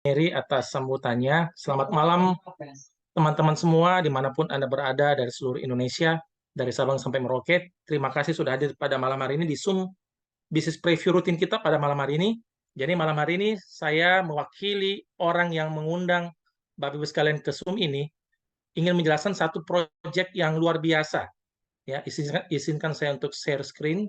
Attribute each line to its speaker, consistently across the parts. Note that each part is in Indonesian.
Speaker 1: Mary atas sambutannya. Selamat malam teman-teman semua dimanapun Anda berada dari seluruh Indonesia, dari Sabang sampai Merauke. Terima kasih sudah hadir pada malam hari ini di Zoom bisnis preview rutin kita pada malam hari ini. Jadi malam hari ini saya mewakili orang yang mengundang Bapak Ibu sekalian ke Zoom ini ingin menjelaskan satu proyek yang luar biasa. Ya, izinkan saya untuk share screen.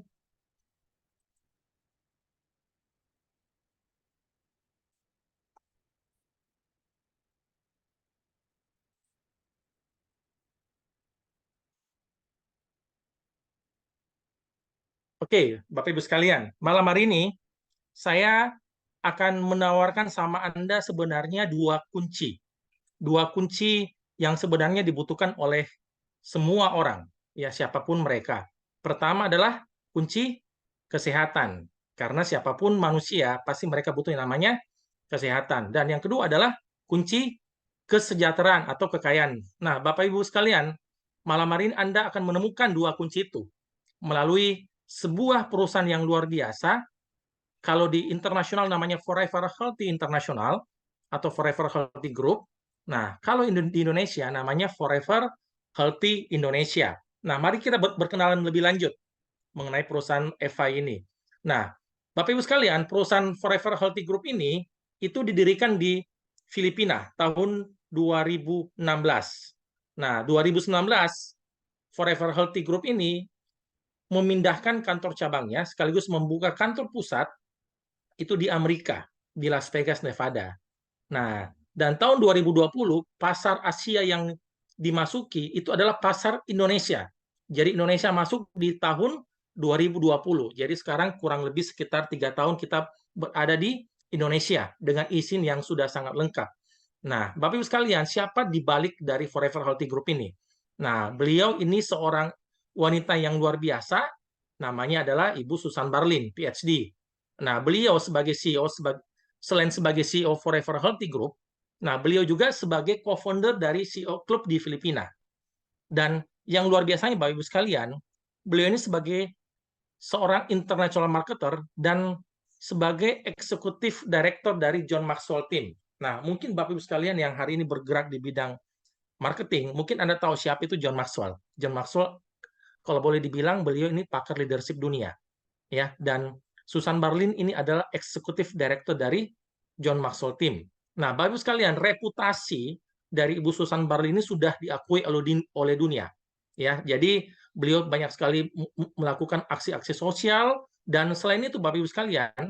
Speaker 1: Oke, Bapak Ibu sekalian, malam hari ini saya akan menawarkan sama Anda sebenarnya dua kunci. Dua kunci yang sebenarnya dibutuhkan oleh semua orang, ya siapapun mereka. Pertama adalah kunci kesehatan. Karena siapapun manusia pasti mereka butuh yang namanya kesehatan. Dan yang kedua adalah kunci kesejahteraan atau kekayaan. Nah, Bapak Ibu sekalian, malam hari ini Anda akan menemukan dua kunci itu melalui sebuah perusahaan yang luar biasa. Kalau di internasional namanya Forever Healthy International atau Forever Healthy Group. Nah, kalau di Indonesia namanya Forever Healthy Indonesia. Nah, mari kita berkenalan lebih lanjut mengenai perusahaan FI ini. Nah, Bapak Ibu sekalian, perusahaan Forever Healthy Group ini itu didirikan di Filipina tahun 2016. Nah, 2019 Forever Healthy Group ini memindahkan kantor cabangnya sekaligus membuka kantor pusat itu di Amerika, di Las Vegas, Nevada. Nah, dan tahun 2020 pasar Asia yang dimasuki itu adalah pasar Indonesia. Jadi Indonesia masuk di tahun 2020. Jadi sekarang kurang lebih sekitar 3 tahun kita berada di Indonesia dengan izin yang sudah sangat lengkap. Nah, Bapak Ibu sekalian, siapa di balik dari Forever Healthy Group ini? Nah, beliau ini seorang wanita yang luar biasa, namanya adalah Ibu Susan Barlin, PhD. Nah, beliau sebagai CEO, selain sebagai CEO Forever Healthy Group, nah beliau juga sebagai co-founder dari CEO Club di Filipina. Dan yang luar biasanya, Bapak Ibu sekalian, beliau ini sebagai seorang international marketer dan sebagai eksekutif director dari John Maxwell Team. Nah, mungkin Bapak Ibu sekalian yang hari ini bergerak di bidang marketing, mungkin Anda tahu siapa itu John Maxwell. John Maxwell, kalau boleh dibilang, beliau ini pakar leadership dunia. Ya, dan Susan Barlin ini adalah eksekutif director dari John Maxwell Team. Nah, Bapak Ibu sekalian, reputasi dari Ibu Susan Barlin ini sudah diakui oleh dunia. Ya, jadi beliau banyak sekali melakukan aksi-aksi sosial dan selain itu Bapak Ibu sekalian,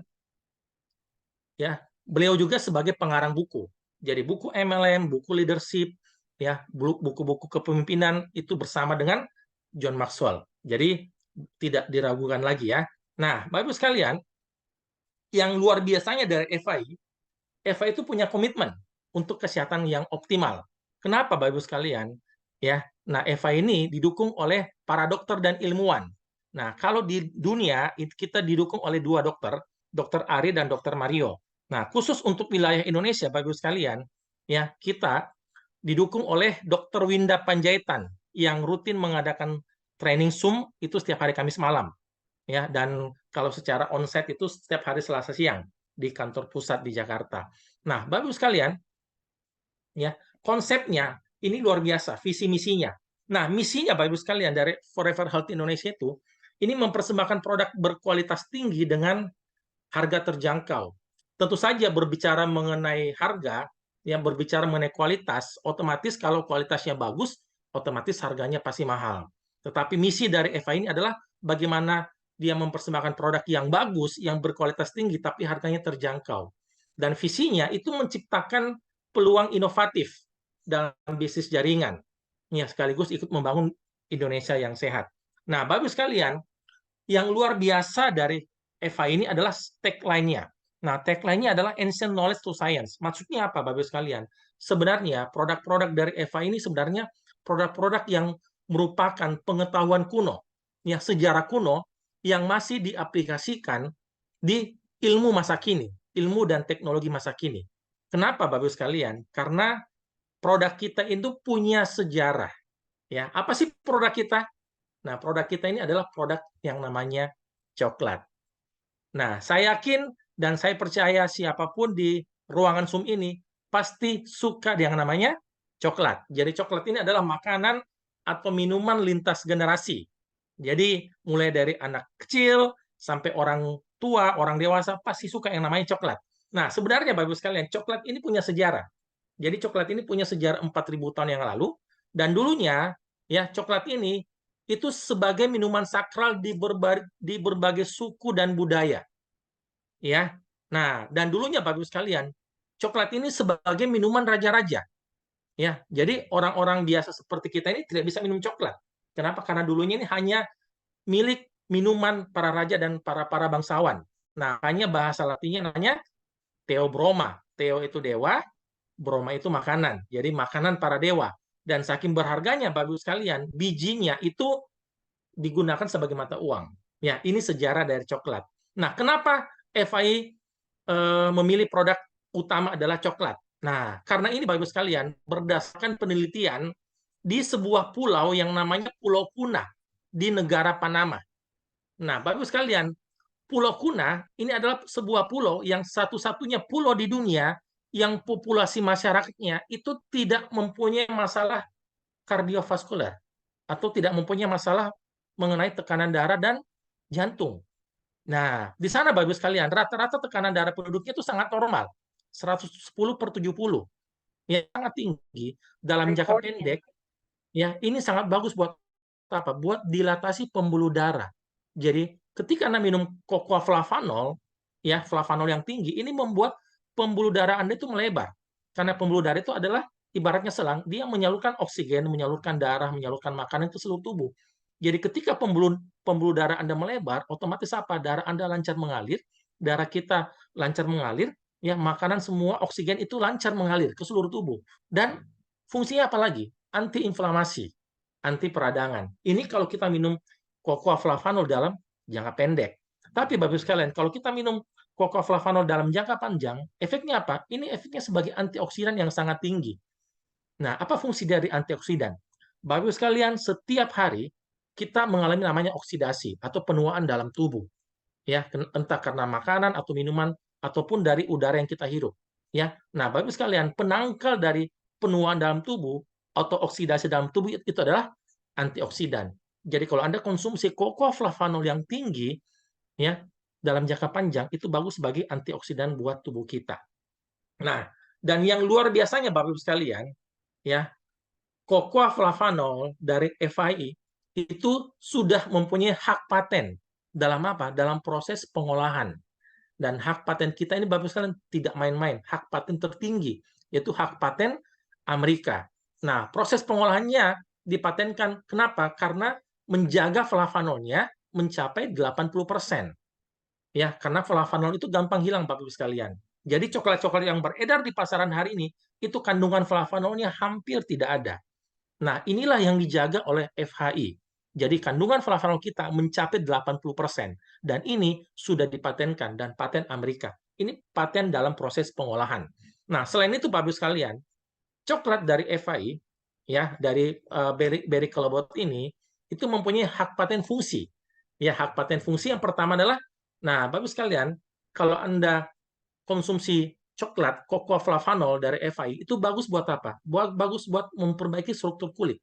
Speaker 1: ya, beliau juga sebagai pengarang buku. Jadi buku MLM, buku leadership, ya, buku-buku kepemimpinan itu bersama dengan John Maxwell. Jadi tidak diragukan lagi ya. Nah, Bapak Ibu sekalian, yang luar biasanya dari EVA itu punya komitmen untuk kesehatan yang optimal. Kenapa, Bapak Ibu sekalian? Ya, nah EVA ini didukung oleh para dokter dan ilmuwan. Nah, kalau di dunia kita didukung oleh dua dokter, Dokter Ari dan Dokter Mario. Nah, khusus untuk wilayah Indonesia, Bapak Ibu sekalian, ya kita didukung oleh Dokter Winda Panjaitan yang rutin mengadakan training Zoom itu setiap hari Kamis malam. Ya, dan kalau secara onsite itu setiap hari Selasa siang di kantor pusat di Jakarta. Nah, Bapak Ibu sekalian, ya, konsepnya ini luar biasa, visi misinya. Nah, misinya Bapak Ibu sekalian dari Forever Health Indonesia itu ini mempersembahkan produk berkualitas tinggi dengan harga terjangkau. Tentu saja berbicara mengenai harga, yang berbicara mengenai kualitas, otomatis kalau kualitasnya bagus, otomatis harganya pasti mahal. Tetapi misi dari EVA ini adalah bagaimana dia mempersembahkan produk yang bagus, yang berkualitas tinggi, tapi harganya terjangkau. Dan visinya itu menciptakan peluang inovatif dalam bisnis jaringan. Ya, sekaligus ikut membangun Indonesia yang sehat. Nah, bagus sekalian, yang luar biasa dari EVA ini adalah tagline-nya. Nah, tagline-nya adalah Ancient Knowledge to Science. Maksudnya apa, Bapak sekalian? Sebenarnya, produk-produk dari EVA ini sebenarnya produk-produk yang merupakan pengetahuan kuno, ya sejarah kuno, yang masih diaplikasikan di ilmu masa kini, ilmu dan teknologi masa kini. Kenapa, Bapak sekalian? Karena produk kita itu punya sejarah. Ya, apa sih produk kita? Nah, produk kita ini adalah produk yang namanya coklat. Nah, saya yakin dan saya percaya siapapun di ruangan Zoom ini pasti suka yang namanya coklat. Jadi coklat ini adalah makanan atau minuman lintas generasi. Jadi mulai dari anak kecil sampai orang tua, orang dewasa pasti suka yang namanya coklat. Nah, sebenarnya Bapak Ibu sekalian, coklat ini punya sejarah. Jadi coklat ini punya sejarah 4.000 tahun yang lalu dan dulunya ya coklat ini itu sebagai minuman sakral di berbagai suku dan budaya ya. Nah, dan dulunya Bapak Ibu sekalian, coklat ini sebagai minuman raja-raja ya. Jadi orang-orang biasa seperti kita ini tidak bisa minum coklat. Kenapa? Karena dulunya ini hanya milik minuman para raja dan para bangsawan. Nah, hanya bahasa Latinnya namanya Theobroma. Theo itu dewa, broma itu makanan. Jadi makanan para dewa. Dan saking berharganya Bapak Ibu sekalian, bijinya itu digunakan sebagai mata uang. Ya, ini sejarah dari coklat. Nah, kenapa FI memilih produk utama adalah coklat? Nah, karena ini Bapak Ibu sekalian, berdasarkan penelitian di sebuah pulau yang namanya Pulau Kuna di negara Panama. Nah, Bapak Ibu sekalian, Pulau Kuna ini adalah sebuah pulau yang satu-satunya pulau di dunia yang populasi masyarakatnya itu tidak mempunyai masalah kardiovaskular atau tidak mempunyai masalah mengenai tekanan darah dan jantung. Nah, di sana Bapak Ibu sekalian, rata-rata tekanan darah penduduknya itu sangat normal, 110/70. Ya, sangat tinggi dalam jangka
Speaker 2: Rekornya.
Speaker 1: pendek. Ya, ini sangat bagus buat apa? Buat dilatasi pembuluh darah. Jadi, ketika Anda minum cocoa flavanol, ya, flavanol yang tinggi, ini membuat pembuluh darah Anda itu melebar. Karena pembuluh darah itu adalah ibaratnya selang, dia menyalurkan oksigen, menyalurkan darah, menyalurkan makanan ke seluruh tubuh. Jadi ketika pembuluh darah Anda melebar, otomatis apa? Darah Anda lancar mengalir, darah kita lancar mengalir, ya, makanan semua oksigen itu lancar mengalir ke seluruh tubuh. Dan fungsinya apa lagi? Antiinflamasi, anti peradangan. Ini kalau kita minum cocoa flavanol dalam jangka pendek. Tapi Bapak sekalian, kalau kita minum cocoa flavanol dalam jangka panjang, efeknya apa? Ini efeknya sebagai antioksidan yang sangat tinggi. Nah, apa fungsi dari antioksidan? Bapak sekalian, setiap hari kita mengalami namanya oksidasi atau penuaan dalam tubuh. Ya, entah karena makanan atau minuman ataupun dari udara yang kita hirup. Ya. Nah, Bapak sekalian, penangkal dari penuaan dalam tubuh atau oksidasi dalam tubuh itu adalah antioksidan. Jadi kalau Anda konsumsi cocoa flavanol yang tinggi ya dalam jangka panjang itu bagus sebagai antioksidan buat tubuh kita. Nah, dan yang luar biasanya Bapak Ibu sekalian, ya, cocoa flavanol dari FII itu sudah mempunyai hak paten dalam apa? Dalam proses pengolahan. Dan hak paten kita ini Bapak sekalian tidak main-main, hak paten tertinggi yaitu hak paten Amerika. Nah, proses pengolahannya dipatenkan. Kenapa? Karena menjaga flavanolnya mencapai 80%. Ya, karena flavanol itu gampang hilang Bapak Ibu sekalian. Jadi coklat-coklat yang beredar di pasaran hari ini itu kandungan flavanolnya hampir tidak ada. Nah, inilah yang dijaga oleh FHI. Jadi kandungan flavanol kita mencapai 80% dan ini sudah dipatenkan dan paten Amerika. Ini paten dalam proses pengolahan. Nah, selain itu Bapak Ibu sekalian, coklat dari FHI ya dari Berry Collabot ini itu mempunyai hak paten fungsi. Ya, hak paten fungsi yang pertama adalah nah, Bapak Ibu sekalian, kalau Anda konsumsi coklat cocoa flavanol dari FI itu bagus buat apa? Bagus buat memperbaiki struktur kulit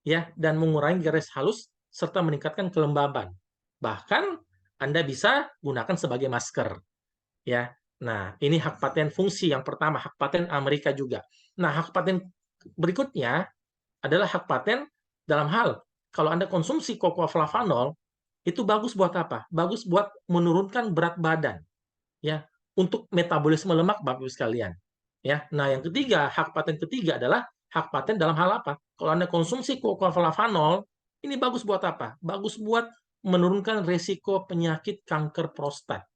Speaker 1: ya dan mengurangi garis halus serta meningkatkan kelembaban. Bahkan Anda bisa gunakan sebagai masker ya. Nah, ini hak paten fungsi yang pertama, hak paten Amerika juga. Nah, hak paten berikutnya adalah hak paten dalam hal kalau Anda konsumsi cocoa flavanol itu bagus buat apa? Bagus buat menurunkan berat badan ya untuk metabolisme lemak Bapak Ibu sekalian. Ya. Nah, yang ketiga, hak paten ketiga adalah hak paten dalam hal apa? Kalau Anda konsumsi cocoa flavanol, ini bagus buat apa? Bagus buat menurunkan risiko penyakit kanker prostat.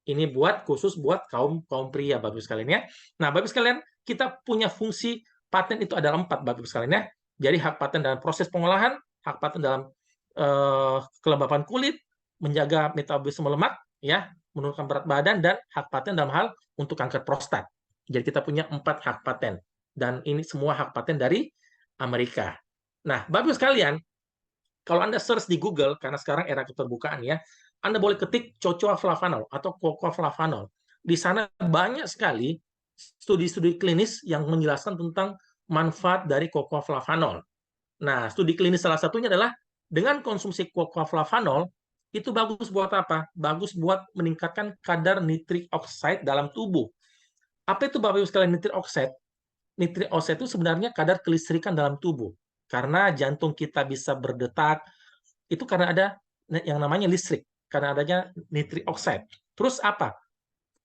Speaker 1: Ini khusus buat kaum kaum pria Bapak Ibu sekalian ya. Nah, Bapak Ibu sekalian, kita punya fungsi paten itu ada 4 Bapak Ibu sekalian ya. Jadi hak paten dalam proses pengolahan, hak paten dalam kelembapan kulit, menjaga metabolisme lemak ya, menurunkan berat badan dan hak paten dalam hal untuk kanker prostat. Jadi kita punya 4 hak paten dan ini semua hak paten dari Amerika. Nah, Bapak Ibu sekalian, kalau Anda search di Google karena sekarang era keterbukaan ya, Anda boleh ketik cocoa flavanol atau cocoa flavanol. Di sana banyak sekali studi-studi klinis yang menjelaskan tentang manfaat dari cocoa flavanol. Nah, studi klinis salah satunya adalah dengan konsumsi cocoa flavanol itu bagus buat apa? Bagus buat meningkatkan kadar nitric oxide dalam tubuh. Apa itu Bapak Ibu sekalian nitric oxide? Nitric oxide itu sebenarnya kadar kelistrikan dalam tubuh. Karena jantung kita bisa berdetak, itu karena ada yang namanya listrik, karena adanya nitric oxide. Terus apa?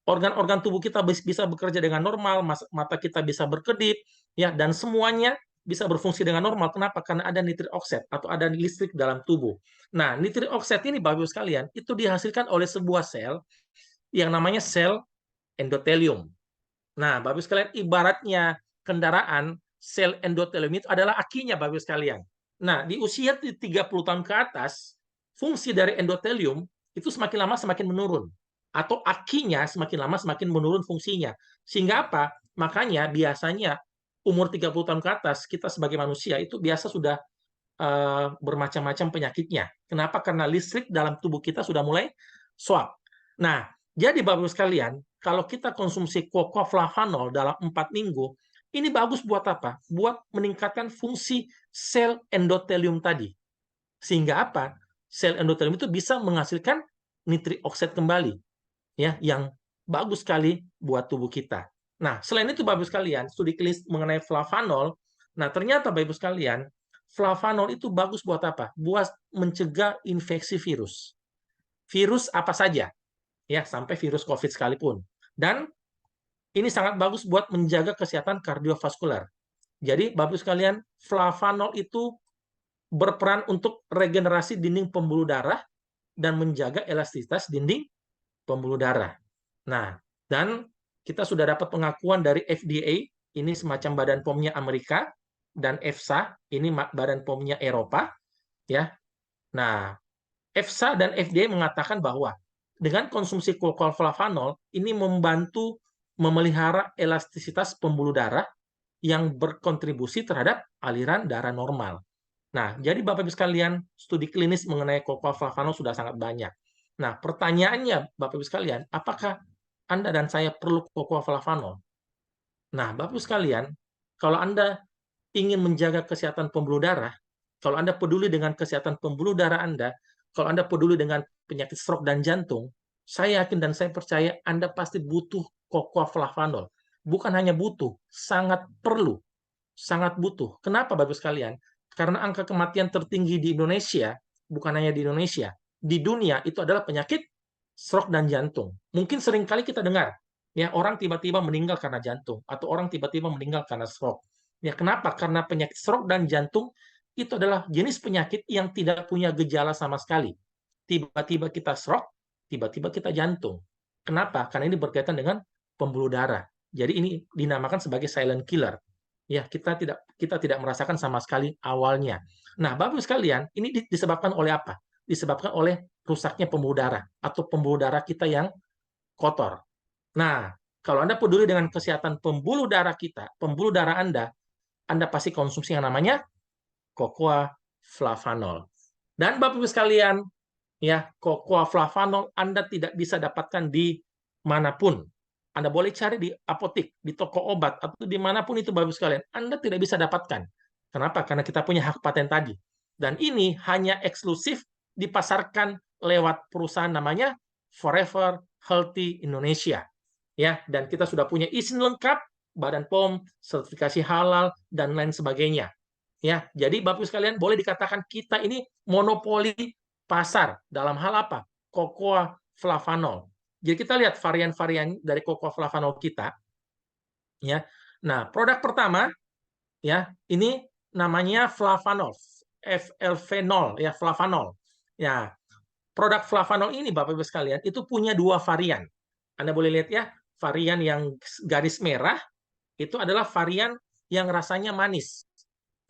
Speaker 1: Organ-organ tubuh kita bisa bekerja dengan normal, mata kita bisa berkedip, ya, dan semuanya bisa berfungsi dengan normal. Kenapa? Karena ada nitric oxide atau ada listrik dalam tubuh. Nah, nitric oxide ini, Bapak Ibu sekalian, itu dihasilkan oleh sebuah sel yang namanya sel endotelium. Nah, Bapak Ibu sekalian, ibaratnya kendaraan, sel endotelium itu adalah akinya, Bapak Ibu sekalian. Nah, di usia 30 tahun ke atas, fungsi dari endotelium itu semakin lama semakin menurun. Atau akinya semakin lama semakin menurun fungsinya. Sehingga apa? Makanya biasanya umur 30 tahun ke atas, kita sebagai manusia itu biasa sudah bermacam-macam penyakitnya. Kenapa? Karena listrik dalam tubuh kita sudah mulai swap. Nah, jadi Bapak-Ibu sekalian, kalau kita konsumsi cocoa flavanol dalam 4 minggu, ini bagus buat apa? Buat meningkatkan fungsi sel endotelium tadi. Sehingga apa? Sel endotelium itu bisa menghasilkan nitric oxide kembali, ya, yang bagus sekali buat tubuh kita. Nah, selain itu Bapak-Ibu sekalian, studi klinis mengenai flavanol, nah ternyata Bapak-Ibu sekalian, flavanol itu bagus buat apa? Buat mencegah infeksi virus. Virus apa saja, ya, sampai virus COVID sekalipun. Dan ini sangat bagus buat menjaga kesehatan kardiovaskular. Jadi, Bapak-Ibu sekalian, flavanol itu berperan untuk regenerasi dinding pembuluh darah dan menjaga elastisitas dinding pembuluh darah. Nah, dan kita sudah dapat pengakuan dari FDA, ini semacam Badan POM-nya Amerika, dan EFSA, ini Badan POM-nya Eropa, ya. Nah, EFSA dan FDA mengatakan bahwa dengan konsumsi cocoa flavanol ini membantu memelihara elastisitas pembuluh darah yang berkontribusi terhadap aliran darah normal. Nah, jadi Bapak Ibu sekalian, studi klinis mengenai cocoa flavanol sudah sangat banyak. Nah, pertanyaannya Bapak Ibu sekalian, apakah Anda dan saya perlu cocoa flavanol? Nah, Bapak Ibu sekalian, kalau Anda ingin menjaga kesehatan pembuluh darah, kalau Anda peduli dengan kesehatan pembuluh darah Anda, kalau Anda peduli dengan penyakit stroke dan jantung, saya yakin dan saya percaya Anda pasti butuh cocoa flavanol. Bukan hanya butuh, sangat perlu, sangat butuh. Kenapa, Bapak sekalian? Karena angka kematian tertinggi di Indonesia, bukan hanya di Indonesia, di dunia itu adalah penyakit stroke dan jantung. Mungkin seringkali kita dengar, ya, orang tiba-tiba meninggal karena jantung, atau orang tiba-tiba meninggal karena stroke. Ya, kenapa? Karena penyakit stroke dan jantung itu adalah jenis penyakit yang tidak punya gejala sama sekali. Tiba-tiba kita stroke, tiba-tiba kita jantung. Kenapa? Karena ini berkaitan dengan pembuluh darah. Jadi ini dinamakan sebagai silent killer. Ya, kita tidak merasakan sama sekali awalnya. Nah, Bapak sekalian, ini disebabkan oleh apa? Disebabkan oleh rusaknya pembuluh darah atau pembuluh darah kita yang kotor. Nah, kalau Anda peduli dengan kesehatan pembuluh darah kita, pembuluh darah Anda pasti konsumsi yang namanya cocoa flavanol. Dan Bapak Ibu sekalian, ya, cocoa flavanol Anda tidak bisa dapatkan di manapun. Anda boleh cari di apotik, di toko obat, atau dimanapun itu Bapak Ibu sekalian. Anda tidak bisa dapatkan. Kenapa? Karena kita punya hak paten tadi. Dan ini hanya eksklusif dipasarkan lewat perusahaan namanya Forever Healthy Indonesia. Ya, dan kita sudah punya izin lengkap, Badan POM, sertifikasi halal, dan lain sebagainya. Ya, jadi Bapak Ibu sekalian boleh dikatakan kita ini monopoli pasar dalam hal apa? Cocoa flavanol. Jadi kita lihat varian-varian dari cocoa flavanol kita, ya. Nah, produk pertama, ya, ini namanya flavanol, FLV0, ya, flavanol. Ya, produk flavanol ini Bapak Ibu sekalian itu punya dua varian. Anda boleh lihat ya, varian yang garis merah itu adalah varian yang rasanya manis.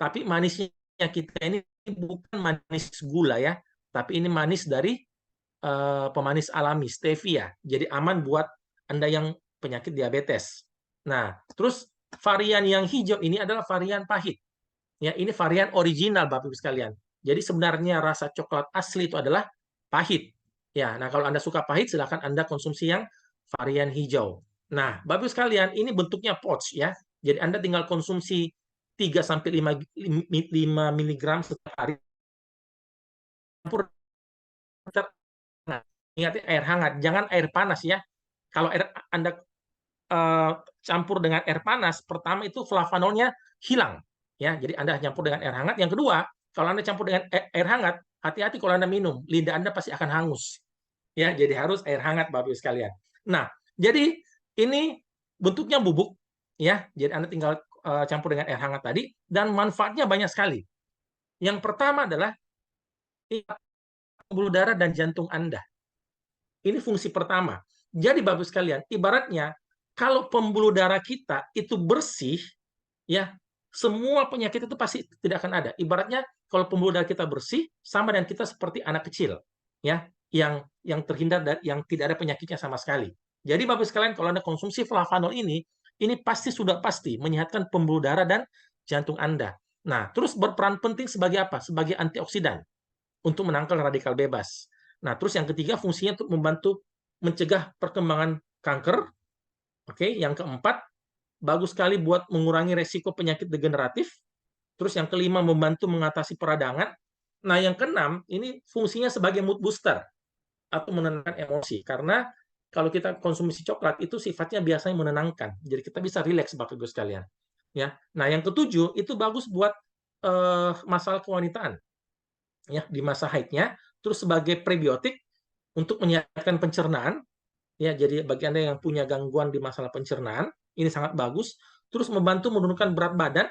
Speaker 1: Tapi manisnya kita ini bukan manis gula ya, tapi ini manis dari pemanis alami, stevia. Jadi aman buat Anda yang penyakit diabetes. Nah, terus varian yang hijau ini adalah varian pahit. Ya, ini varian original Bapak Ibu sekalian. Jadi sebenarnya rasa coklat asli itu adalah pahit. Ya, nah kalau Anda suka pahit, silakan Anda konsumsi yang varian hijau. Nah, Bapak Ibu sekalian, ini bentuknya pouch ya. Jadi Anda tinggal konsumsi 3 sampai 5 miligram setiap hari. Nah, ingat air hangat, jangan air panas ya. Kalau Anda eh, campur dengan air panas, pertama itu flavanolnya hilang ya. Jadi Anda campur dengan air hangat. Yang kedua, kalau Anda campur dengan air hangat, hati-hati kalau Anda minum, lidah Anda pasti akan hangus. Ya, jadi harus air hangat Bapak Ibu sekalian. Nah, jadi ini bentuknya bubuk ya. Jadi Anda tinggal campur dengan air hangat tadi dan manfaatnya banyak sekali. Yang pertama adalah pembuluh darah dan jantung Anda. Ini fungsi pertama. Jadi Bapak sekalian, ibaratnya kalau pembuluh darah kita itu bersih, ya semua penyakit itu pasti tidak akan ada. Ibaratnya kalau pembuluh darah kita bersih, sama dengan kita seperti anak kecil, ya yang terhindar dari yang tidak ada penyakitnya sama sekali. Jadi Bapak sekalian, kalau Anda konsumsi flavanol ini pasti sudah pasti menyehatkan pembuluh darah dan jantung Anda. Nah, terus berperan penting sebagai apa? Sebagai antioksidan untuk menangkal radikal bebas. Nah, terus yang ketiga fungsinya untuk membantu mencegah perkembangan kanker. Oke, yang keempat bagus sekali buat mengurangi resiko penyakit degeneratif. Terus yang kelima membantu mengatasi peradangan. Nah, yang keenam ini fungsinya sebagai mood booster atau menenangkan emosi karena kalau kita konsumsi coklat itu sifatnya biasanya menenangkan. Jadi kita bisa rileks Bapak Ibu sekalian. Ya. Nah, yang ketujuh itu bagus buat masalah kewanitaan ya di masa haidnya, terus sebagai prebiotik untuk menyehatkan pencernaan ya. Jadi bagi Anda yang punya gangguan di masalah pencernaan, ini sangat bagus. Terus membantu menurunkan berat badan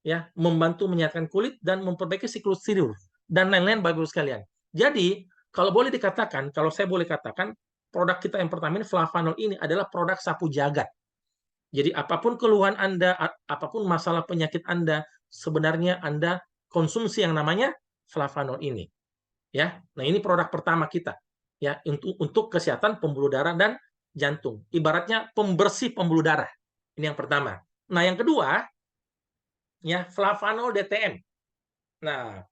Speaker 1: ya, membantu menyehatkan kulit dan memperbaiki siklus tidur dan lain-lain Bapak Ibu sekalian. Jadi, kalau boleh dikatakan, kalau saya boleh katakan, produk kita yang pertama ini flavanol ini adalah produk sapu jagat. Jadi apapun keluhan Anda, apapun masalah penyakit Anda, sebenarnya Anda konsumsi yang namanya flavanol ini ya. Nah, ini produk pertama kita ya untuk kesehatan pembuluh darah dan jantung. Ibaratnya pembersih pembuluh darah. Ini yang pertama. Nah, yang kedua ya flavanol DTM. Nah,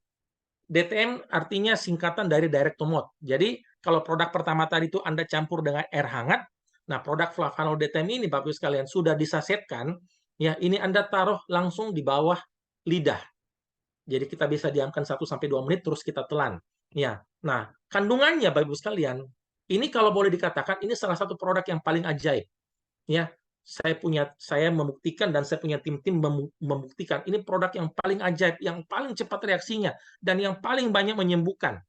Speaker 1: DTM artinya singkatan dari direct to mouth. Jadi, kalau produk pertama tadi itu Anda campur dengan air hangat, nah produk flavanol DTM ini Bapak Ibu sekalian sudah disasetkan, ya ini Anda taruh langsung di bawah lidah. Jadi kita bisa diamkan 1 sampai 2 menit terus kita telan. Ya. Nah, kandungannya Bapak Ibu sekalian, ini kalau boleh dikatakan ini salah satu produk yang paling ajaib. Ya. Saya membuktikan dan saya punya tim-tim membuktikan ini produk yang paling ajaib, yang paling cepat reaksinya dan yang paling banyak menyembuhkan.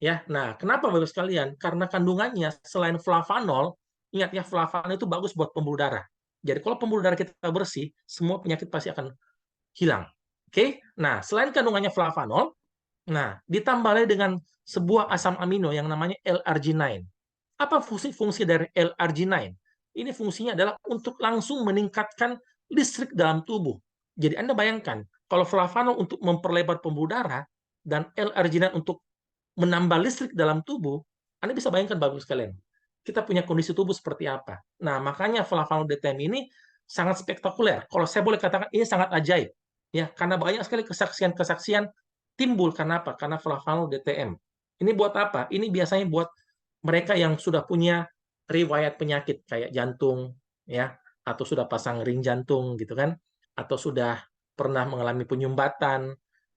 Speaker 1: Ya. Nah, kenapa Bapak Ibu sekalian? Karena kandungannya selain flavanol, ingat ya flavanol itu bagus buat pembuluh darah. Jadi kalau pembuluh darah kita bersih, semua penyakit pasti akan hilang. Oke, nah selain kandungannya flavanol, nah ditambah lagi dengan sebuah asam amino yang namanya L-arginine. Apa fungsi dari L-arginine? Ini fungsinya adalah untuk langsung meningkatkan listrik dalam tubuh. Jadi Anda bayangkan, kalau flavanol untuk memperlebar pembuluh darah dan L-arginine untuk menambah listrik dalam tubuh, Anda bisa bayangkan bagus sekalian. Kita punya kondisi tubuh seperti apa. Nah, makanya flavanol DTM ini sangat spektakuler. Kalau saya boleh katakan ini sangat ajaib. Ya, karena banyak sekali kesaksian-kesaksian timbul karena apa? Karena flavanol DTM. Ini buat apa? Ini biasanya buat mereka yang sudah punya riwayat penyakit kayak jantung ya, atau sudah pasang ring jantung gitu kan, atau sudah pernah mengalami penyumbatan,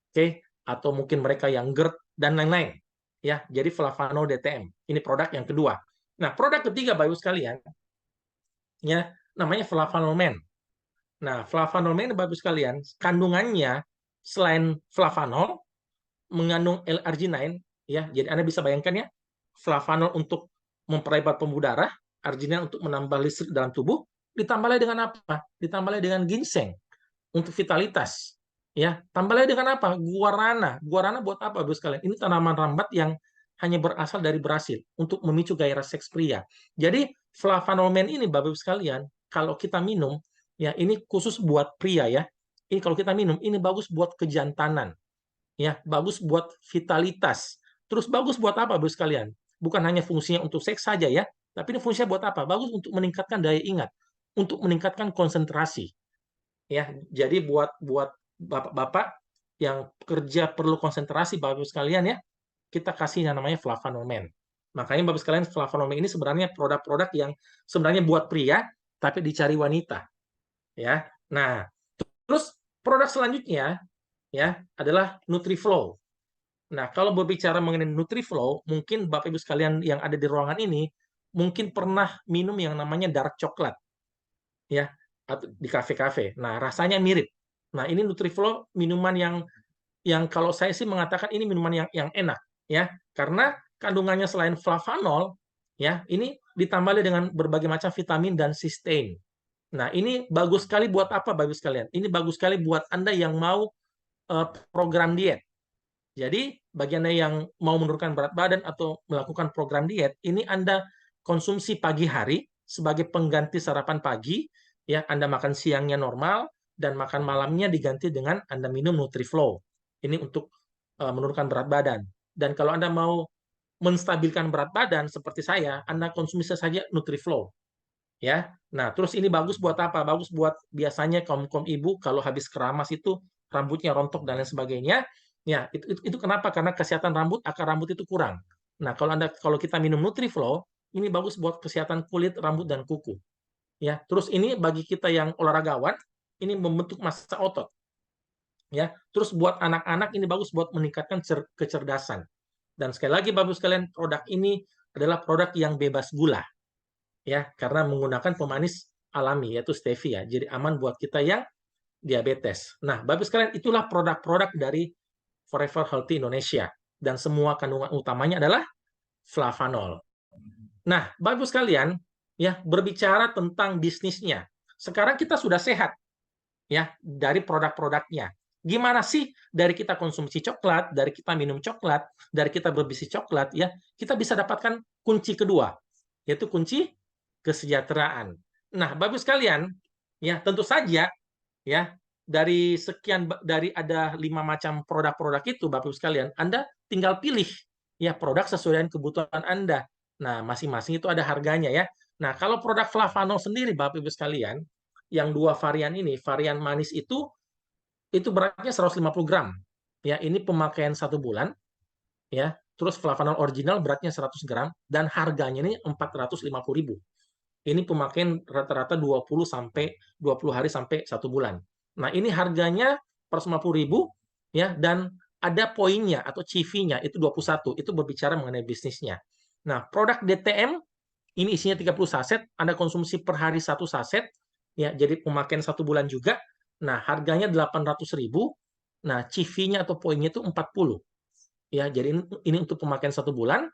Speaker 1: oke, atau mungkin mereka yang GERD dan lain-lain. Ya, jadi flavanol DTM. Ini produk yang kedua. Nah, produk ketiga Bapak Ibu sekalian ya, namanya flavanol men. Nah, flavanol men Bapak Ibu sekalian, kandungannya selain flavanol mengandung L-arginine ya. Jadi Anda bisa bayangkan ya, flavanol untuk memperlebar pembuluh darah, arginine untuk menambah listrik dalam tubuh, ditambah lagi dengan apa? Ditambah lagi dengan ginseng untuk vitalitas. Ya, tambah lagi dengan apa? Guarana. Guarana buat apa, Bapak sekalian? Ini tanaman rambat yang hanya berasal dari Brasil untuk memicu gairah seks pria. Jadi flavonomen ini Bapak Ibu sekalian, kalau kita minum, ya ini khusus buat pria ya. Ini kalau kita minum, ini bagus buat kejantanan. Ya, bagus buat vitalitas. Terus bagus buat apa, Bapak sekalian? Bukan hanya fungsinya untuk seks saja ya, tapi ini fungsinya buat apa? Bagus untuk meningkatkan daya ingat, untuk meningkatkan konsentrasi. Ya, jadi buat buat bapak-bapak yang kerja perlu konsentrasi Bapak Ibu sekalian ya, kita kasih yang namanya flavanomen. Makanya Bapak sekalian flavanomen ini sebenarnya produk-produk yang sebenarnya buat pria, tapi dicari wanita, ya. Nah, terus produk selanjutnya ya adalah NutriFlow. Nah, kalau berbicara mengenai NutriFlow, mungkin Bapak Ibu sekalian yang ada di ruangan ini mungkin pernah minum yang namanya dark coklat, ya, atau di kafe-kafe. Nah, rasanya mirip. Nah, ini NutriFlow minuman yang kalau saya sih mengatakan ini minuman yang enak, ya, karena kandungannya selain flavanol, ya, ini ditambah dengan berbagai macam vitamin dan sistein. Nah, ini bagus sekali buat apa, Bapak Ibu sekalian? Ini bagus sekali buat Anda yang mau program diet. Jadi, bagi Anda yang mau menurunkan berat badan atau melakukan program diet, ini Anda konsumsi pagi hari sebagai pengganti sarapan pagi, ya, Anda makan siangnya normal, dan makan malamnya diganti dengan Anda minum NutriFlow. Ini untuk menurunkan berat badan. Dan kalau Anda mau menstabilkan berat badan seperti saya, Anda konsumsi saja NutriFlow. Ya, nah terus ini bagus buat apa? Bagus buat biasanya kaum ibu kalau habis keramas itu rambutnya rontok dan lain sebagainya. Ya, itu kenapa? Karena kesehatan rambut, akar rambut itu kurang. Nah, kalau kita minum NutriFlow, ini bagus buat kesehatan kulit, rambut dan kuku. Ya, terus ini bagi kita yang olahragawan, ini membentuk massa otot. Ya, terus buat anak-anak ini bagus buat meningkatkan kecerdasan. Dan sekali lagi, bagus sekalian, produk ini adalah produk yang bebas gula, ya, karena menggunakan pemanis alami yaitu stevia. Jadi aman buat kita yang diabetes. Nah, Bapak sekalian, itulah produk-produk dari Forever Healthy Indonesia, dan semua kandungan utamanya adalah flavanol. Nah, Bapak sekalian, ya, berbicara tentang bisnisnya. Sekarang kita sudah sehat, ya, dari produk-produknya. Gimana sih dari kita konsumsi coklat, dari kita minum coklat, dari kita berbisnis coklat, ya, kita bisa dapatkan kunci kedua, yaitu kunci kesejahteraan. Nah, Bapak sekalian, ya, tentu saja, ya, dari ada 5 macam produk-produk itu, Bapak sekalian, Anda tinggal pilih, ya, produk sesuai dengan kebutuhan Anda. Nah, masing-masing itu ada harganya, ya. Nah, kalau produk flavanol sendiri, Bapak Ibu sekalian, yang 2 varian ini, varian manis itu beratnya 150 gram. Ya, ini pemakaian 1 bulan, ya. Terus flavanol original beratnya 100 gram dan harganya ini 450.000. Ini pemakaian rata-rata 20 sampai 20 hari sampai 1 bulan. Nah, ini harganya per 50.000, ya, dan ada poinnya atau CV-nya itu 21. Itu berbicara mengenai bisnisnya. Nah, produk DTM ini isinya 30 saset, Anda konsumsi per hari 1 saset, ya, jadi pemakaian 1 bulan juga. Nah, harganya 800.000. Nah, CV-nya atau poinnya itu 40. Ya, jadi ini untuk pemakaian 1 bulan.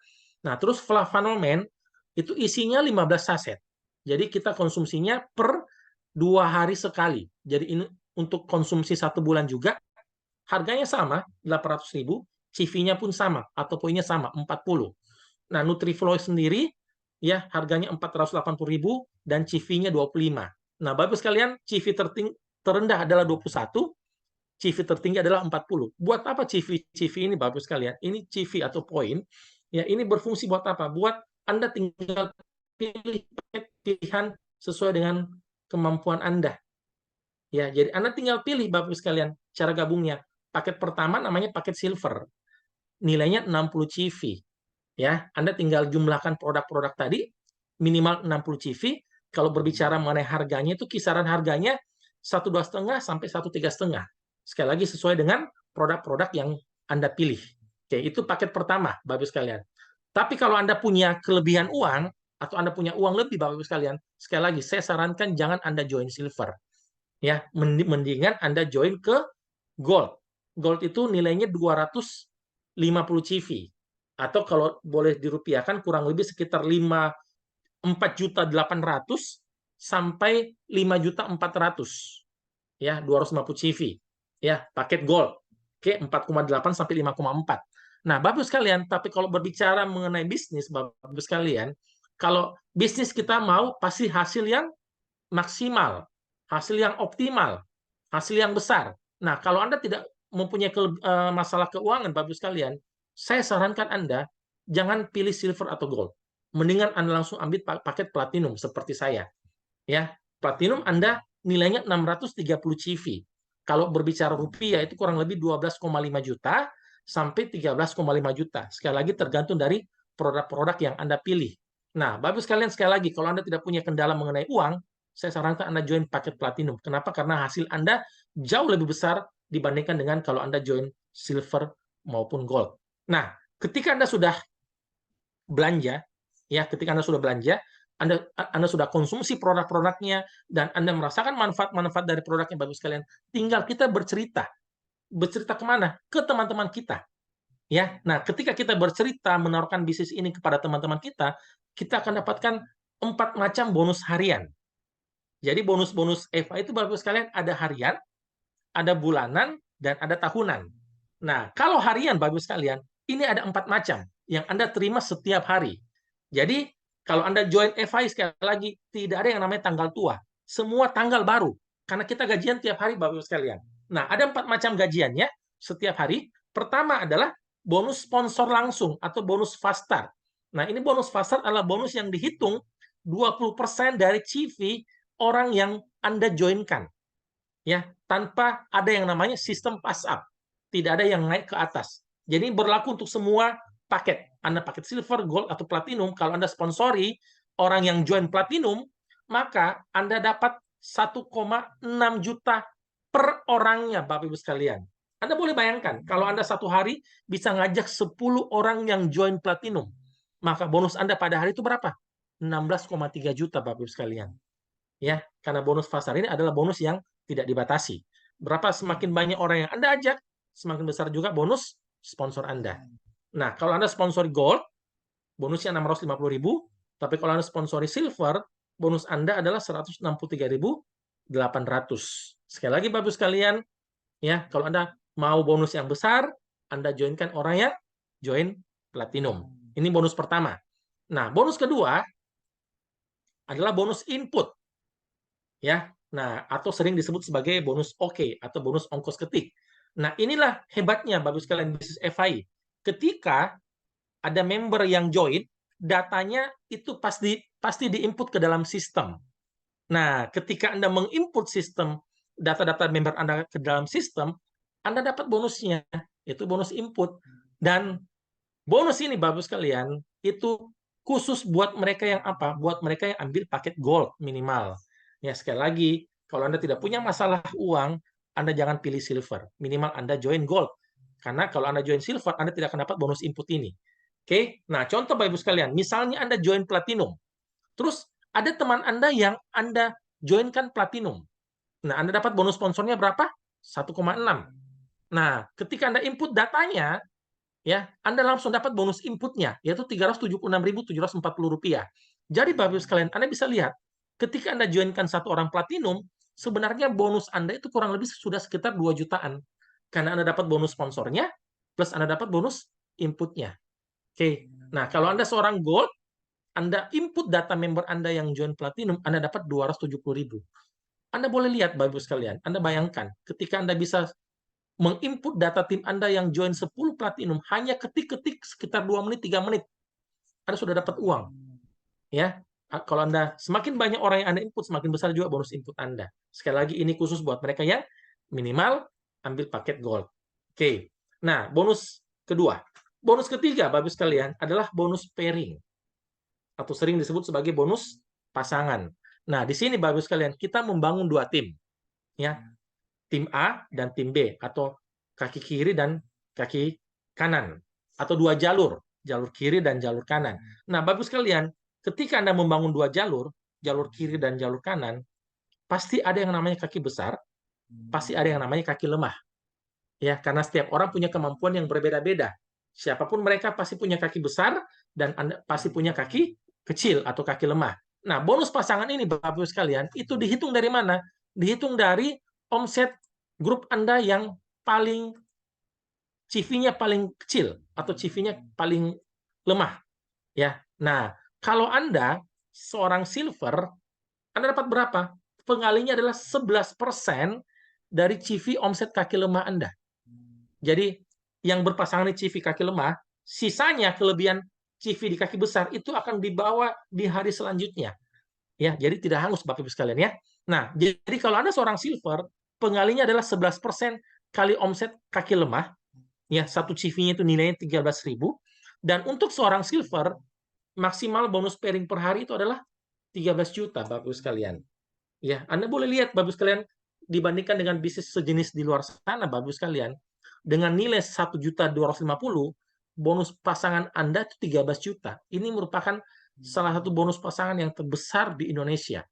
Speaker 1: Nah, terus Flavanol Men itu isinya 15 saset. Jadi kita konsumsinya per 2 hari sekali. Jadi ini untuk konsumsi 1 bulan juga. Harganya sama, 800.000. CV-nya pun sama, atau poinnya sama, 40. Nah, NutriFlow sendiri, ya, harganya 480.000 dan CV-nya 25. Nah, Bapak sekalian, CV terendah adalah 21, CV tertinggi adalah 40. Buat apa CV ini, Bapak sekalian? Ini CV atau poin, ya, ini berfungsi buat apa? Buat Anda tinggal pilih pilihan sesuai dengan kemampuan Anda. Ya, jadi Anda tinggal pilih, Bapak sekalian, cara gabungnya. Paket pertama namanya paket silver. Nilainya 60 CV. Ya, Anda tinggal jumlahkan produk-produk tadi minimal 60 CV. Kalau berbicara mengenai harganya itu kisaran harganya 1,2,5 sampai 1,3,5. Sekali lagi sesuai dengan produk-produk yang Anda pilih. Oke, itu paket pertama, Bapak sekalian. Tapi kalau Anda punya kelebihan uang atau Anda punya uang lebih, Bapak sekalian, sekali lagi saya sarankan jangan Anda join silver. Ya, mendingan Anda join ke gold. Gold itu nilainya 250 CV. Atau kalau boleh dirupiahkan kurang lebih sekitar 4.800.000 sampai 5.400.000. Ya, 250 CV. Ya, paket gold. Oke, 4,8 sampai 5,4. Nah, Bapak sekalian, tapi kalau berbicara mengenai bisnis, Bapak sekalian, kalau bisnis kita mau pasti hasil yang maksimal, hasil yang optimal, hasil yang besar. Nah, kalau Anda tidak mempunyai masalah keuangan, Bapak sekalian, saya sarankan Anda jangan pilih silver atau gold. Mendingan Anda langsung ambil paket platinum seperti saya. Ya, platinum Anda nilainya 630 CV. Kalau berbicara rupiah itu kurang lebih 12,5 juta sampai 13,5 juta. Sekali lagi tergantung dari produk-produk yang Anda pilih. Nah, Bapak sekalian, sekali lagi, kalau Anda tidak punya kendala mengenai uang, saya sarankan Anda join paket platinum. Kenapa? Karena hasil Anda jauh lebih besar dibandingkan dengan kalau Anda join silver maupun gold. Nah, ketika Anda sudah belanja, ya, ketika Anda sudah belanja, Anda sudah konsumsi produk-produknya, dan Anda merasakan manfaat-manfaat dari produknya, Bapak sekalian, tinggal kita bercerita. Bercerita kemana? Ke teman-teman kita. Ya, nah ketika kita bercerita menawarkan bisnis ini kepada teman-teman kita akan dapatkan 4 macam bonus harian. Jadi bonus-bonus EVA itu Bapak sekalian ada harian, ada bulanan, dan ada tahunan. Nah, kalau harian Bapak sekalian, ini ada 4 macam yang Anda terima setiap hari. Jadi kalau Anda join EVA sekali lagi, tidak ada yang namanya tanggal tua. Semua tanggal baru. Karena kita gajian tiap hari Bapak sekalian. Nah, ada 4 macam gajiannya setiap hari. Pertama adalah bonus sponsor langsung atau bonus fast start. Nah, ini bonus fast start adalah bonus yang dihitung 20% dari CV orang yang Anda joinkan. Ya, tanpa ada yang namanya sistem pass up. Tidak ada yang naik ke atas. Jadi berlaku untuk semua paket. Anda paket silver, gold, atau platinum, kalau Anda sponsori orang yang join platinum, maka Anda dapat 1,6 juta per orangnya, Bapak Ibu sekalian. Anda boleh bayangkan, kalau Anda satu hari bisa ngajak 10 orang yang join platinum, maka bonus Anda pada hari itu berapa? 16,3 juta, Bapak Ibu sekalian. Ya, karena bonus pasar ini adalah bonus yang tidak dibatasi. Berapa semakin banyak orang yang Anda ajak, semakin besar juga bonus sponsor Anda. Nah, kalau Anda sponsori gold, bonusnya 650.000, tapi kalau Anda sponsori silver, bonus Anda adalah 163.800. Sekali lagi Bapak sekalian, ya, kalau Anda mau bonus yang besar, Anda joinkan orang yang join platinum. Ini bonus pertama. Nah, bonus kedua adalah bonus input. Ya, nah, atau sering disebut sebagai bonus OK atau bonus ongkos ketik. Nah, inilah hebatnya Bapak sekalian bisnis FI. Ketika ada member yang join, datanya itu pasti diinput ke dalam sistem. Nah, ketika Anda menginput sistem data-data member Anda ke dalam sistem, Anda dapat bonusnya, itu bonus input. Dan bonus ini Bapak sekalian, itu khusus buat mereka yang apa? Buat mereka yang ambil paket gold minimal. Ya, sekali lagi, kalau Anda tidak punya masalah uang, Anda jangan pilih silver. Minimal Anda join gold. Karena kalau Anda join silver, Anda tidak akan dapat bonus input ini. Oke, nah contoh Bapak Ibu sekalian, misalnya Anda join platinum, terus ada teman Anda yang Anda joinkan platinum. Nah, Anda dapat bonus sponsornya berapa? 1,6. Nah, ketika Anda input datanya, ya, Anda langsung dapat bonus inputnya, yaitu Rp376.740. Jadi, Bapak Ibu sekalian, Anda bisa lihat, ketika Anda joinkan satu orang platinum, sebenarnya bonus Anda itu kurang lebih sudah sekitar 2 jutaan. Karena Anda dapat bonus sponsornya, plus Anda dapat bonus inputnya. Oke, nah kalau Anda seorang gold, Anda input data member Anda yang join platinum, Anda dapat 270.000. Anda boleh lihat, Bapak Ibu sekalian, Anda bayangkan, ketika Anda bisa menginput data tim Anda yang join 10 platinum, hanya ketik-ketik sekitar 2 menit, 3 menit, Anda sudah dapat uang. Ya, kalau Anda semakin banyak orang yang Anda input, semakin besar juga bonus input Anda. Sekali lagi, ini khusus buat mereka yang minimal ambil paket gold. Oke, nah bonus kedua. Bonus ketiga, Bapak sekalian, adalah bonus pairing, atau sering disebut sebagai bonus pasangan. Nah, di sini Bapak sekalian, kita membangun 2 tim. Ya, tim A dan tim B, atau kaki kiri dan kaki kanan, atau 2 jalur, jalur kiri dan jalur kanan. Nah, Bapak sekalian, ketika Anda membangun 2 jalur, jalur kiri dan jalur kanan, pasti ada yang namanya kaki besar, pasti ada yang namanya kaki lemah. Ya, karena setiap orang punya kemampuan yang berbeda-beda. Siapapun mereka pasti punya kaki besar dan Anda pasti punya kaki kecil atau kaki lemah. Nah, bonus pasangan ini Bapak Ibu sekalian, itu dihitung dari mana? Dihitung dari omset grup Anda yang paling CV-nya paling kecil atau CV-nya paling lemah, ya. Nah, kalau Anda seorang silver, Anda dapat berapa? Pengalinya adalah 11% dari CV omset kaki lemah Anda. Jadi yang berpasangan di CV kaki lemah, sisanya kelebihan CV di kaki besar itu akan dibawa di hari selanjutnya. Ya, jadi tidak hangus Bapak Ibu sekalian ya. Nah, jadi kalau Anda seorang silver, pengalinya adalah 11% kali omset kaki lemah. Ya, satu CV-nya itu nilainya 13.000, dan untuk seorang silver maksimal bonus pairing per hari itu adalah 13 juta Bapak Ibu sekalian. Ya, Anda boleh lihat Bapak sekalian dibandingkan dengan bisnis sejenis di luar sana Bapak sekalian dengan nilai 1.250.000 bonus pasangan Anda itu 13 juta. Ini merupakan salah satu bonus pasangan yang terbesar di Indonesia.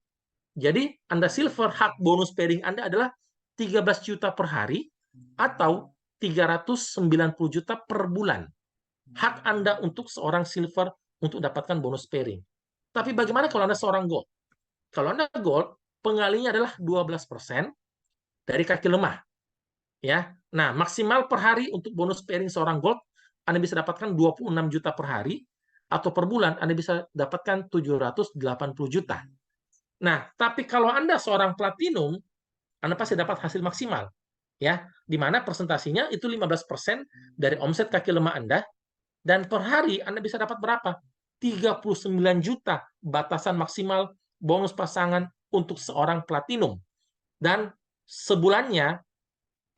Speaker 1: Jadi Anda silver, hak bonus pairing Anda adalah 13 juta per hari atau 390 juta per bulan. Hak Anda untuk seorang silver untuk dapatkan bonus pairing. Tapi bagaimana kalau Anda seorang gold? Kalau Anda gold, pengalinya adalah 12% dari kaki lemah. Ya. Nah, maksimal per hari untuk bonus pairing seorang gold, Anda bisa dapatkan 26 juta per hari, atau per bulan Anda bisa dapatkan 780 juta. Nah, tapi kalau Anda seorang platinum, Anda pasti dapat hasil maksimal. Ya, di mana presentasinya itu 15% dari omset kaki lemah Anda, dan per hari Anda bisa dapat berapa? 39 juta batasan maksimal bonus pasangan untuk seorang platinum. Dan sebulannya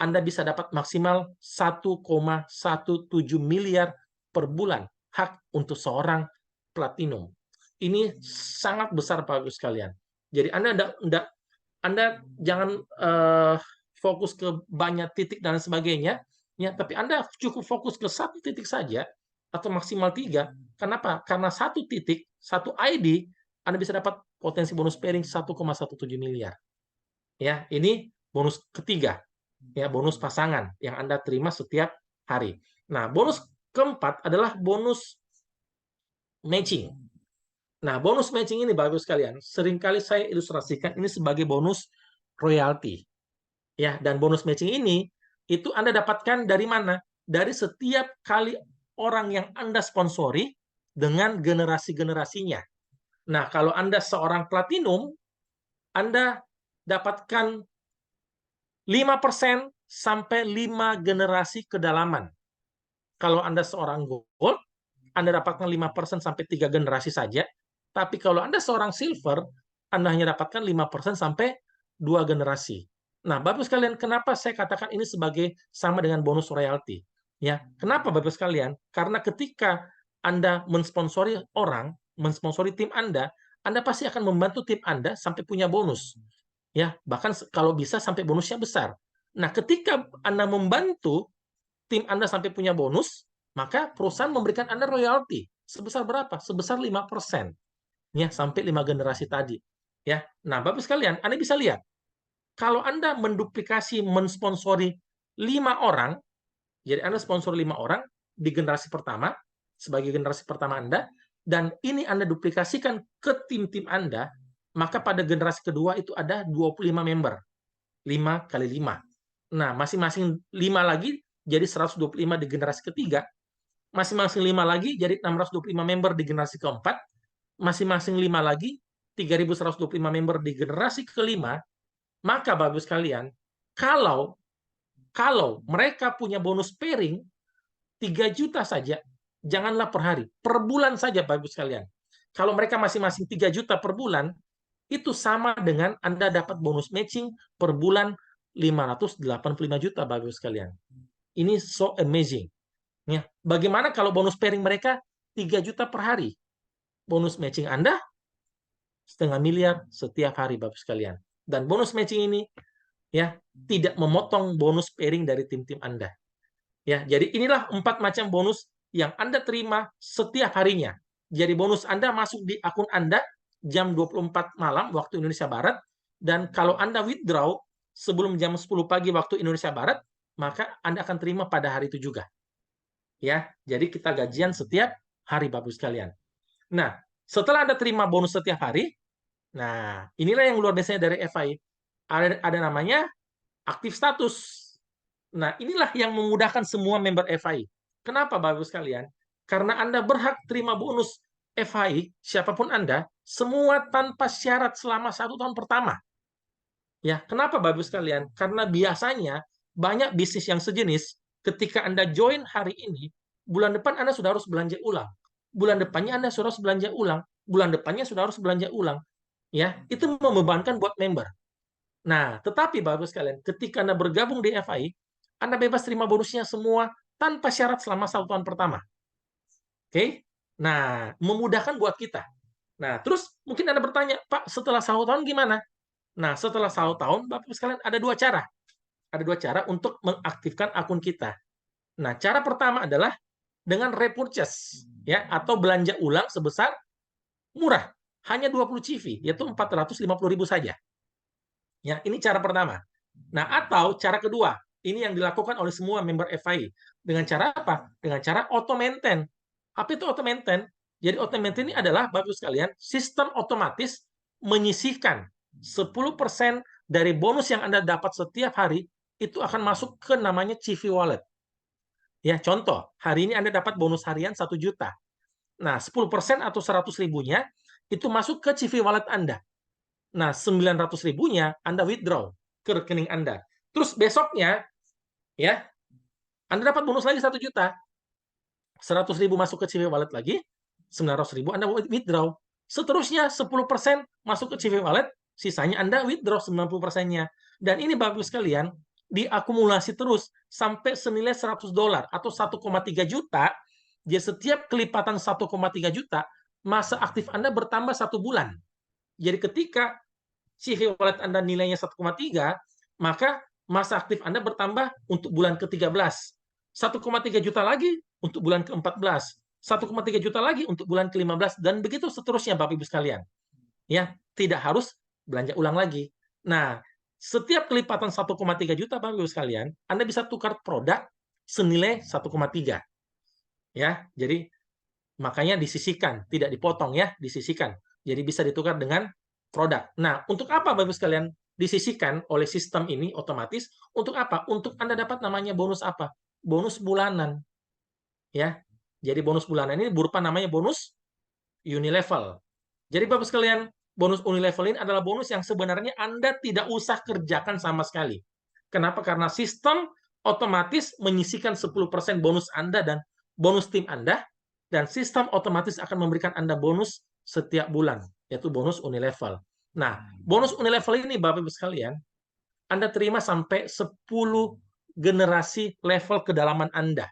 Speaker 1: Anda bisa dapat maksimal 1,17 miliar per bulan hak untuk seorang platinum. Ini sangat besar Bapak Ibu sekalian. Jadi Anda jangan fokus ke banyak titik dan sebagainya, ya, tapi Anda cukup fokus ke satu titik saja atau maksimal 3. Kenapa? Karena satu titik, satu ID, Anda bisa dapat potensi bonus pairing 1,17 miliar. Ya, ini bonus ketiga, ya, bonus pasangan yang Anda terima setiap hari. Nah, bonus keempat adalah bonus matching. Nah, bonus matching ini bagus sekalian. Seringkali saya ilustrasikan ini sebagai bonus royalti. Ya, dan bonus matching ini itu Anda dapatkan dari mana? Dari setiap kali orang yang Anda sponsori dengan generasi-generasinya. Nah, kalau Anda seorang platinum, Anda dapatkan 5% sampai 5 generasi kedalaman. Kalau Anda seorang gold, Anda dapatkan 5% sampai 3 generasi saja. Tapi kalau Anda seorang silver, Anda hanya dapatkan 5% sampai 2 generasi. Nah, Bapak sekalian, kenapa saya katakan ini sebagai sama dengan bonus royalti? Ya, kenapa Bapak sekalian? Karena ketika Anda mensponsori orang, mensponsori tim Anda pasti akan membantu tim Anda sampai punya bonus. Ya, bahkan kalau bisa sampai bonusnya besar. Nah, ketika Anda membantu tim Anda sampai punya bonus, maka perusahaan memberikan Anda royalti. Sebesar berapa? Sebesar 5%. Ya, sampai 5 generasi tadi. Ya. Nah, Bapak sekalian, Anda bisa lihat. Kalau Anda menduplikasi, mensponsori 5 orang, jadi Anda sponsor 5 orang di generasi pertama, sebagai generasi pertama Anda, dan ini Anda duplikasikan ke tim-tim Anda, maka pada generasi kedua itu ada 25 member. 5 kali 5. Nah, masing-masing 5 lagi jadi 125 di generasi ketiga, masing-masing 5 lagi jadi 625 member di generasi keempat, masing-masing 5 lagi 3.125 member di generasi kelima. Maka bagus sekalian, kalau mereka punya bonus pairing 3 juta saja, janganlah per hari, per bulan saja bagus sekalian. Kalau mereka masing-masing 3 juta per bulan, itu sama dengan Anda dapat bonus matching per bulan 585 juta bagus sekalian. Ini so amazing. Ya, bagaimana kalau bonus pairing mereka 3 juta per hari? Bonus matching Anda setengah miliar setiap hari Bapak sekalian. Dan bonus matching ini ya tidak memotong bonus pairing dari tim-tim Anda. Ya, jadi inilah 4 macam bonus yang Anda terima setiap harinya. Jadi bonus Anda masuk di akun Anda jam 24 malam waktu Indonesia Barat, dan kalau Anda withdraw sebelum jam 10 pagi waktu Indonesia Barat, maka Anda akan terima pada hari itu juga. Ya, jadi kita gajian setiap hari Bapak sekalian. Nah, setelah Anda terima bonus setiap hari, nah, inilah yang luar biasa dari FI. Ada namanya aktif status. Nah, inilah yang memudahkan semua member FI. Kenapa, Bapak sekalian? Karena Anda berhak terima bonus FI, siapapun Anda, semua tanpa syarat selama 1 tahun pertama. Ya, kenapa Bapak sekalian? Karena biasanya banyak bisnis yang sejenis, ketika Anda join hari ini, bulan depan Anda sudah harus belanja ulang. Bulan depannya Anda sudah harus belanja ulang. Bulan depannya sudah harus belanja ulang. Ya, itu membebankan buat member. Nah, tetapi Bapak sekalian, ketika Anda bergabung di FI, Anda bebas terima bonusnya semua tanpa syarat selama 1 tahun pertama. Oke? Nah, memudahkan buat kita. Nah, terus mungkin Anda bertanya, Pak, setelah 1 tahun gimana? Nah, setelah 1 tahun, Bapak Ibu sekalian, ada dua cara. Ada dua cara untuk mengaktifkan akun kita. Nah, cara pertama adalah dengan repurchase, ya, atau belanja ulang sebesar murah, hanya 20 CV, yaitu 450.000 saja. Ya, ini cara pertama. Nah, atau cara kedua, ini yang dilakukan oleh semua member FI. Dengan cara apa? Dengan cara auto maintain. Apa itu auto maintain? Jadi auto maintain ini adalah, Bapak sekalian, sistem otomatis menyisihkan 10% dari bonus yang Anda dapat setiap hari itu akan masuk ke namanya CV Wallet. Ya, contoh, hari ini Anda dapat bonus harian 1 juta. Nah, 10% atau 100 ribunya itu masuk ke CV Wallet Anda. Nah, 900 ribunya Anda withdraw ke rekening Anda. Terus besoknya, ya, Anda dapat bonus lagi 1 juta. 100 ribu masuk ke CV Wallet lagi, 900 ribu Anda withdraw. Seterusnya 10% masuk ke CV Wallet, sisanya Anda withdraw 90%-nya. Dan ini bagus sekalian, diakumulasi terus sampai senilai $100 atau 1,3 juta. Jadi setiap kelipatan 1,3 juta, masa aktif Anda bertambah 1 bulan. Jadi ketika CV wallet Anda nilainya 1,3, maka masa aktif Anda bertambah untuk bulan ke-13. 1,3 juta lagi untuk bulan ke-14. 1,3 juta lagi untuk bulan ke-15 dan begitu seterusnya Bapak Ibu sekalian. Ya, tidak harus belanja ulang lagi. Nah, setiap kelipatan 1,3 juta Bapak Ibu sekalian, Anda bisa tukar produk senilai 1,3. Ya, jadi makanya disisihkan, tidak dipotong ya, disisihkan. Jadi bisa ditukar dengan produk. Nah, untuk apa Bapak sekalian disisihkan oleh sistem ini otomatis? Untuk apa? Untuk Anda dapat namanya bonus apa? Bonus bulanan, ya. Jadi bonus bulanan ini berupa namanya bonus unilevel. Jadi Bapak sekalian, bonus unilevel ini adalah bonus yang sebenarnya Anda tidak usah kerjakan sama sekali. Kenapa? Karena sistem otomatis menyisihkan 10% bonus Anda dan bonus tim Anda, dan sistem otomatis akan memberikan Anda bonus setiap bulan, yaitu bonus unilevel. Nah, bonus unilevel ini, Bapak-Ibu sekalian, Anda terima sampai 10 generasi level kedalaman Anda.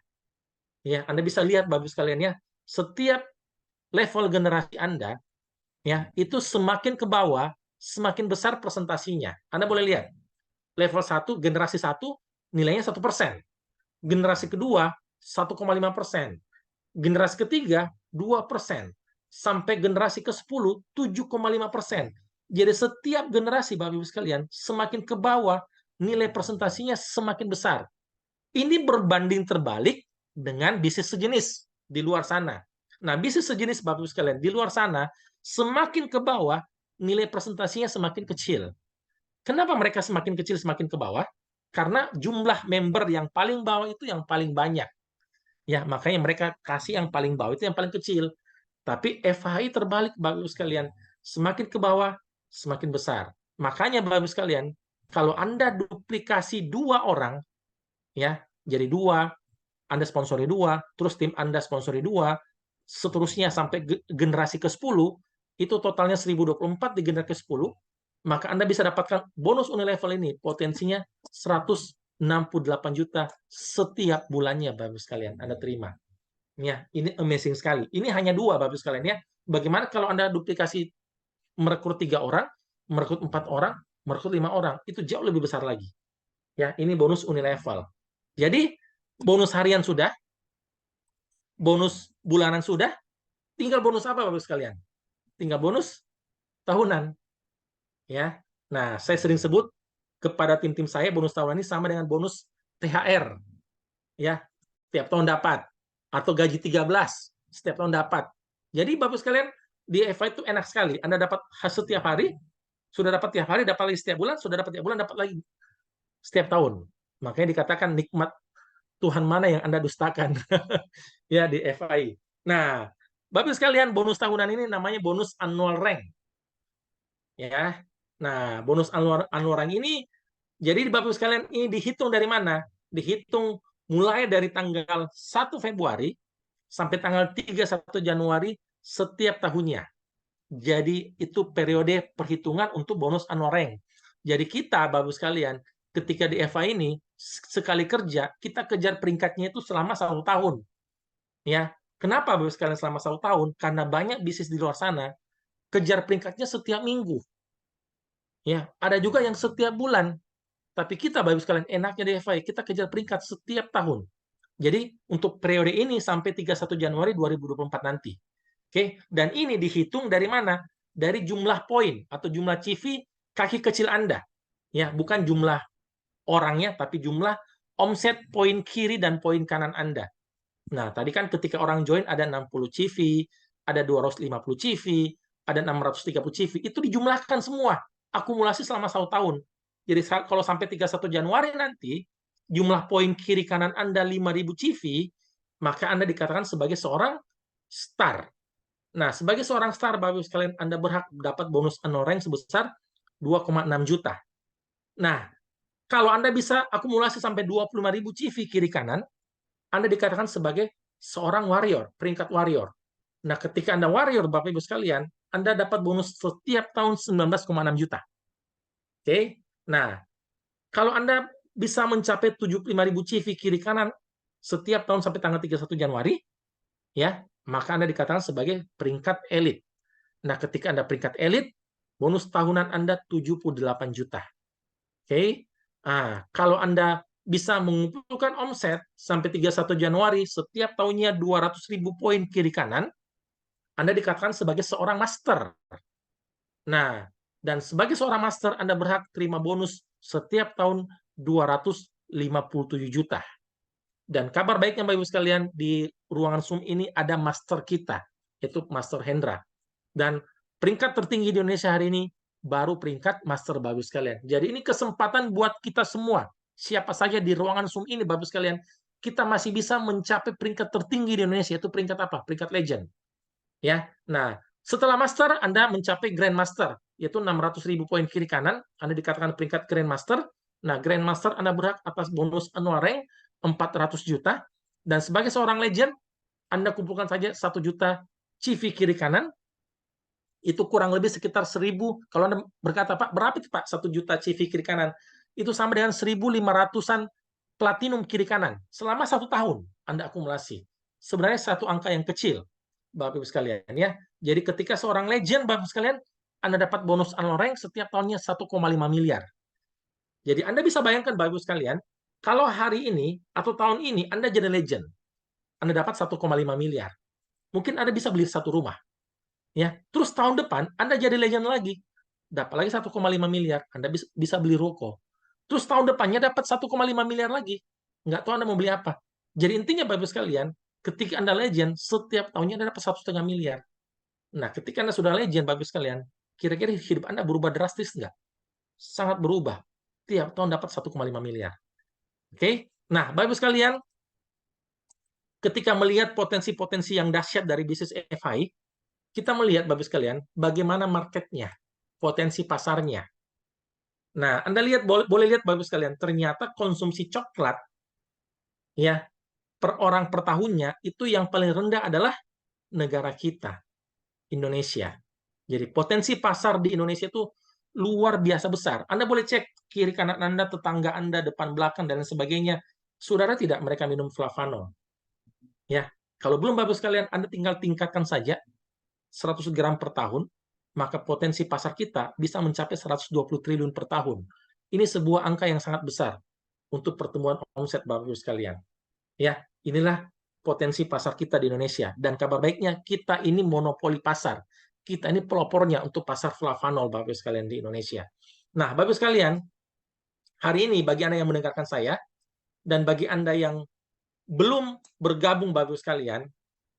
Speaker 1: Ya, Anda bisa lihat, Bapak-Ibu sekalian, ya, setiap level generasi Anda, ya, itu semakin ke bawah, semakin besar presentasinya. Anda boleh lihat, level 1, generasi 1, nilainya 1%. Generasi kedua, 1,5%. Generasi ketiga, 2%. Sampai generasi ke-10, 7,5%. Jadi setiap generasi, Bapak Ibu sekalian, semakin ke bawah, nilai presentasinya semakin besar. Ini berbanding terbalik dengan bisnis sejenis di luar sana. Nah, bisnis sejenis, Bapak Ibu sekalian, di luar sana, semakin ke bawah, nilai presentasinya semakin kecil. Kenapa mereka semakin kecil, semakin ke bawah? Karena jumlah member yang paling bawah itu yang paling banyak. Ya, makanya mereka kasih yang paling bawah itu yang paling kecil. Tapi FHI terbalik, Bapak Ibu sekalian. Semakin ke bawah, semakin besar. Makanya, Bapak Ibu sekalian, kalau Anda duplikasi 2 orang, ya, jadi 2, Anda sponsori 2, terus tim Anda sponsori 2, seterusnya sampai generasi ke-10, itu totalnya 1024 di generasi ke-10, maka Anda bisa dapatkan bonus unilevel ini, potensinya 168 juta setiap bulannya, Bapak sekalian, Anda terima. Ya, ini amazing sekali. Ini hanya 2, Bapak sekalian ya. Bagaimana kalau Anda duplikasi merekrut 3 orang, merekrut 4 orang, merekrut 5 orang, itu jauh lebih besar lagi. Ya, ini bonus unilevel. Jadi, bonus harian sudah, bonus bulanan sudah, tinggal bonus apa Bapak sekalian? Tinggal bonus tahunan. Ya. Nah, saya sering sebut kepada tim-tim saya bonus tahunan ini sama dengan bonus THR. Ya, tiap tahun dapat atau gaji 13 setiap tahun dapat. Jadi Bapak sekalian, di FI itu enak sekali. Anda dapat setiap hari, sudah dapat tiap hari, dapat lagi setiap bulan, sudah dapat tiap bulan, dapat lagi setiap tahun. Makanya dikatakan nikmat Tuhan mana yang Anda dustakan. Ya, di FI. Nah, Bapak sekalian, bonus tahunan ini namanya bonus annual rank. Ya. Nah, bonus annual rank ini, jadi Bapak sekalian, ini dihitung dari mana? Dihitung mulai dari tanggal 1 Februari sampai tanggal 31 Januari setiap tahunnya. Jadi itu periode perhitungan untuk bonus annual rank. Jadi kita, Bapak sekalian, ketika di FI ini, sekali kerja, kita kejar peringkatnya itu selama 1 tahun. Ya, kenapa Bapak sekalian selama 1 tahun? Karena banyak bisnis di luar sana kejar peringkatnya setiap minggu. Ya, ada juga yang setiap bulan. Tapi kita, Bapak Ibu sekalian, enaknya di FI, kita kejar peringkat setiap tahun. Jadi, untuk periode ini sampai 31 Januari 2024 nanti. Oke, dan ini dihitung dari mana? Dari jumlah poin atau jumlah CV kaki kecil Anda. Ya, bukan jumlah orangnya, tapi jumlah omset poin kiri dan poin kanan Anda. Nah, tadi kan ketika orang join ada 60 CV, ada 250 CV, ada 630 CV, itu dijumlahkan semua, akumulasi selama 1 tahun. Jadi kalau sampai 31 Januari nanti, jumlah poin kiri kanan Anda 5.000 CV, maka Anda dikatakan sebagai seorang star. Nah, sebagai seorang star, Bapak sekalian, Anda berhak dapat bonus honoreng sebesar 2,6 juta. Nah, kalau Anda bisa akumulasi sampai 25.000 CV kiri kanan, Anda dikatakan sebagai seorang warrior, peringkat warrior. Nah, ketika Anda warrior, Bapak Ibu sekalian, Anda dapat bonus setiap tahun 19,6 juta. Oke? Nah, kalau Anda bisa mencapai 75.000 CV kiri kanan setiap tahun sampai tanggal 31 Januari, ya, maka Anda dikatakan sebagai peringkat elit. Nah, ketika Anda peringkat elit, bonus tahunan Anda 78 juta. Oke? Nah, kalau Anda bisa mengumpulkan omset sampai 31 Januari, setiap tahunnya 200.000 poin kiri kanan, Anda dikatakan sebagai seorang master. Nah, dan sebagai seorang master, Anda berhak terima bonus setiap tahun 257 juta. Dan kabar baiknya, Bapak Ibu sekalian, di ruangan Zoom ini ada master kita, yaitu Master Hendra. Dan peringkat tertinggi di Indonesia hari ini baru peringkat master, Bapak Ibu sekalian. Jadi ini kesempatan buat kita semua. Siapa saja di ruangan Zoom ini, Bapak Ibu sekalian, kita masih bisa mencapai peringkat tertinggi di Indonesia, yaitu peringkat apa? Peringkat legend. Ya. Nah, setelah master Anda mencapai grandmaster, yaitu 600.000 poin kiri kanan, Anda dikatakan peringkat grandmaster. Nah, grandmaster Anda berhak atas bonus annual rank 400 juta, dan sebagai seorang legend Anda kumpulkan saja 1 juta CV kiri kanan, itu kurang lebih sekitar 1.000. Kalau Anda berkata, Pak, berapa itu Pak 1 juta CV kiri kanan? Itu sama dengan 1.500-an platinum kiri kanan selama 1 tahun Anda akumulasi. Sebenarnya satu angka yang kecil, Bapak Ibu sekalian, ya. Jadi ketika seorang legend, Bapak Ibu sekalian, Anda dapat bonus annual rank setiap tahunnya 1,5 miliar. Jadi Anda bisa bayangkan, Bapak Ibu sekalian, kalau hari ini atau tahun ini Anda jadi legend, Anda dapat 1,5 miliar. Mungkin Anda bisa beli 1 rumah. Ya, terus tahun depan Anda jadi legend lagi, dapat lagi 1,5 miliar, Anda bisa beli ruko. Terus tahun depannya dapat 1,5 miliar lagi, nggak tahu Anda mau beli apa. Jadi intinya, Bapak Ibu sekalian, ketika Anda legend, setiap tahunnya Anda dapat 1,5 miliar. Nah, ketika Anda sudah legend, Bapak Ibu sekalian, kira-kira hidup Anda berubah drastis nggak? Sangat berubah. Tiap tahun dapat 1,5 miliar. Oke? Nah, Bapak Ibu sekalian, ketika melihat potensi-potensi yang dahsyat dari bisnis FI, kita melihat, Bapak sekalian, bagaimana marketnya, potensi pasarnya. Nah, Anda lihat, boleh lihat, Bapak sekalian, ternyata konsumsi coklat ya per orang per tahunnya itu yang paling rendah adalah negara kita, Indonesia. Jadi potensi pasar di Indonesia itu luar biasa besar. Anda boleh cek kiri kanan Anda, tetangga Anda, depan belakang dan sebagainya. Saudara tidak mereka minum flavanol? Ya, kalau belum, Bapak sekalian, Anda tinggal tingkatkan saja 100 gram per tahun, maka potensi pasar kita bisa mencapai 120 triliun per tahun. Ini sebuah angka yang sangat besar untuk pertumbuhan omset, Bapak Ibu sekalian. Ya, inilah potensi pasar kita di Indonesia. Dan kabar baiknya, kita ini monopoli pasar. Kita ini pelopornya untuk pasar flavanol, Bapak Ibu sekalian, di Indonesia. Nah, Bapak Ibu sekalian, hari ini bagi Anda yang mendengarkan saya, dan bagi Anda yang belum bergabung, Bapak Ibu sekalian,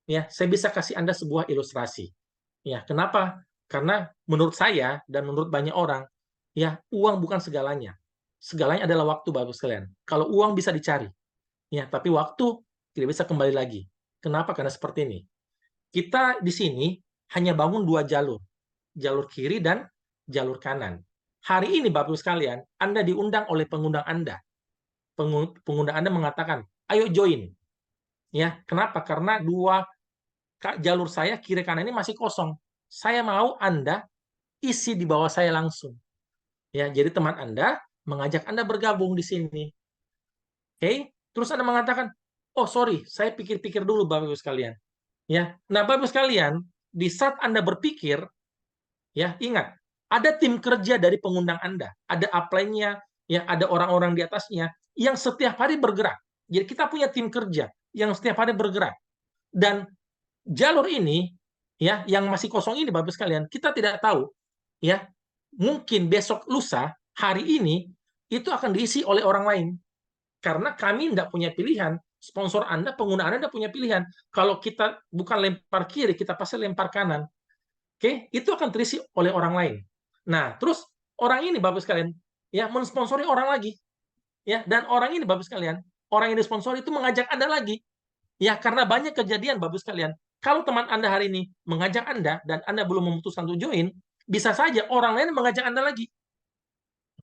Speaker 1: ya, saya bisa kasih Anda sebuah ilustrasi. Ya, kenapa? Karena menurut saya dan menurut banyak orang, ya, uang bukan segalanya. Segalanya adalah waktu, Bapak sekalian. Kalau uang bisa dicari, ya, tapi waktu tidak bisa kembali lagi. Kenapa? Karena seperti ini. Kita di sini hanya bangun 2 jalur, jalur kiri dan jalur kanan. Hari ini, Bapak sekalian, Anda diundang oleh pengundang Anda. Pengundang Anda mengatakan, ayo join. Ya, kenapa? Karena jalur saya kiri kanan ini masih kosong. Saya mau Anda isi di bawah saya langsung. Ya, jadi teman Anda mengajak Anda bergabung di sini. Oke? Terus Anda mengatakan, "Oh, sorry, saya pikir-pikir dulu, Bapak Ibu sekalian." Ya. Nah, Bapak Ibu sekalian, di saat Anda berpikir, ya, ingat, Ada tim kerja dari pengundang Anda, ada upline-nya, ya, ada orang-orang di atasnya yang setiap hari bergerak. Jadi kita punya tim kerja yang setiap hari bergerak. Dan jalur ini, ya, yang masih kosong ini, Bapak sekalian, kita tidak tahu, ya, mungkin besok lusa hari ini itu akan diisi oleh orang lain. Karena kami tidak punya pilihan, sponsor Anda, pengguna Anda tidak punya pilihan. Kalau kita bukan lempar kiri, kita pasti lempar kanan. Oke, itu akan terisi oleh orang lain. Nah, terus orang ini, Bapak sekalian, ya, mensponsori orang lagi, ya, dan orang ini, Bapak sekalian, orang yang disponsori itu mengajak Anda lagi, ya, karena banyak kejadian, Bapak sekalian. Kalau teman Anda hari ini mengajak Anda dan Anda belum memutuskan untuk join, bisa saja orang lain mengajak Anda lagi.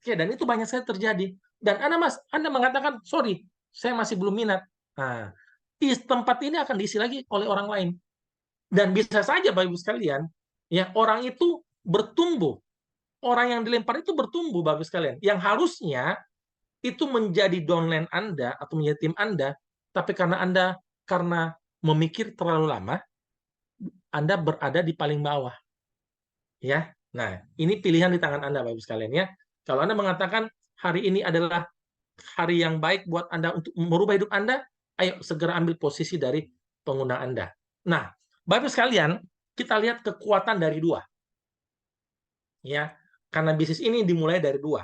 Speaker 1: Oke, dan itu banyak sekali terjadi. Dan Anda mengatakan, sorry, saya masih belum minat. Nah, di tempat ini akan diisi lagi oleh orang lain. Dan bisa saja, Bapak Ibu sekalian, ya, orang itu bertumbuh. Orang yang dilempar itu bertumbuh, Bapak Ibu sekalian. Yang harusnya itu menjadi downline Anda atau menjadi tim Anda, tapi karena memikir terlalu lama, Anda berada di paling bawah. Ya. Nah, ini pilihan di tangan Anda, Bapak Ibu sekalian, ya. Kalau Anda mengatakan hari ini adalah hari yang baik buat Anda untuk merubah hidup Anda, ayo segera ambil posisi dari pengguna Anda. Nah, Bapak sekalian, kita lihat kekuatan dari dua. Ya, karena bisnis ini dimulai dari dua.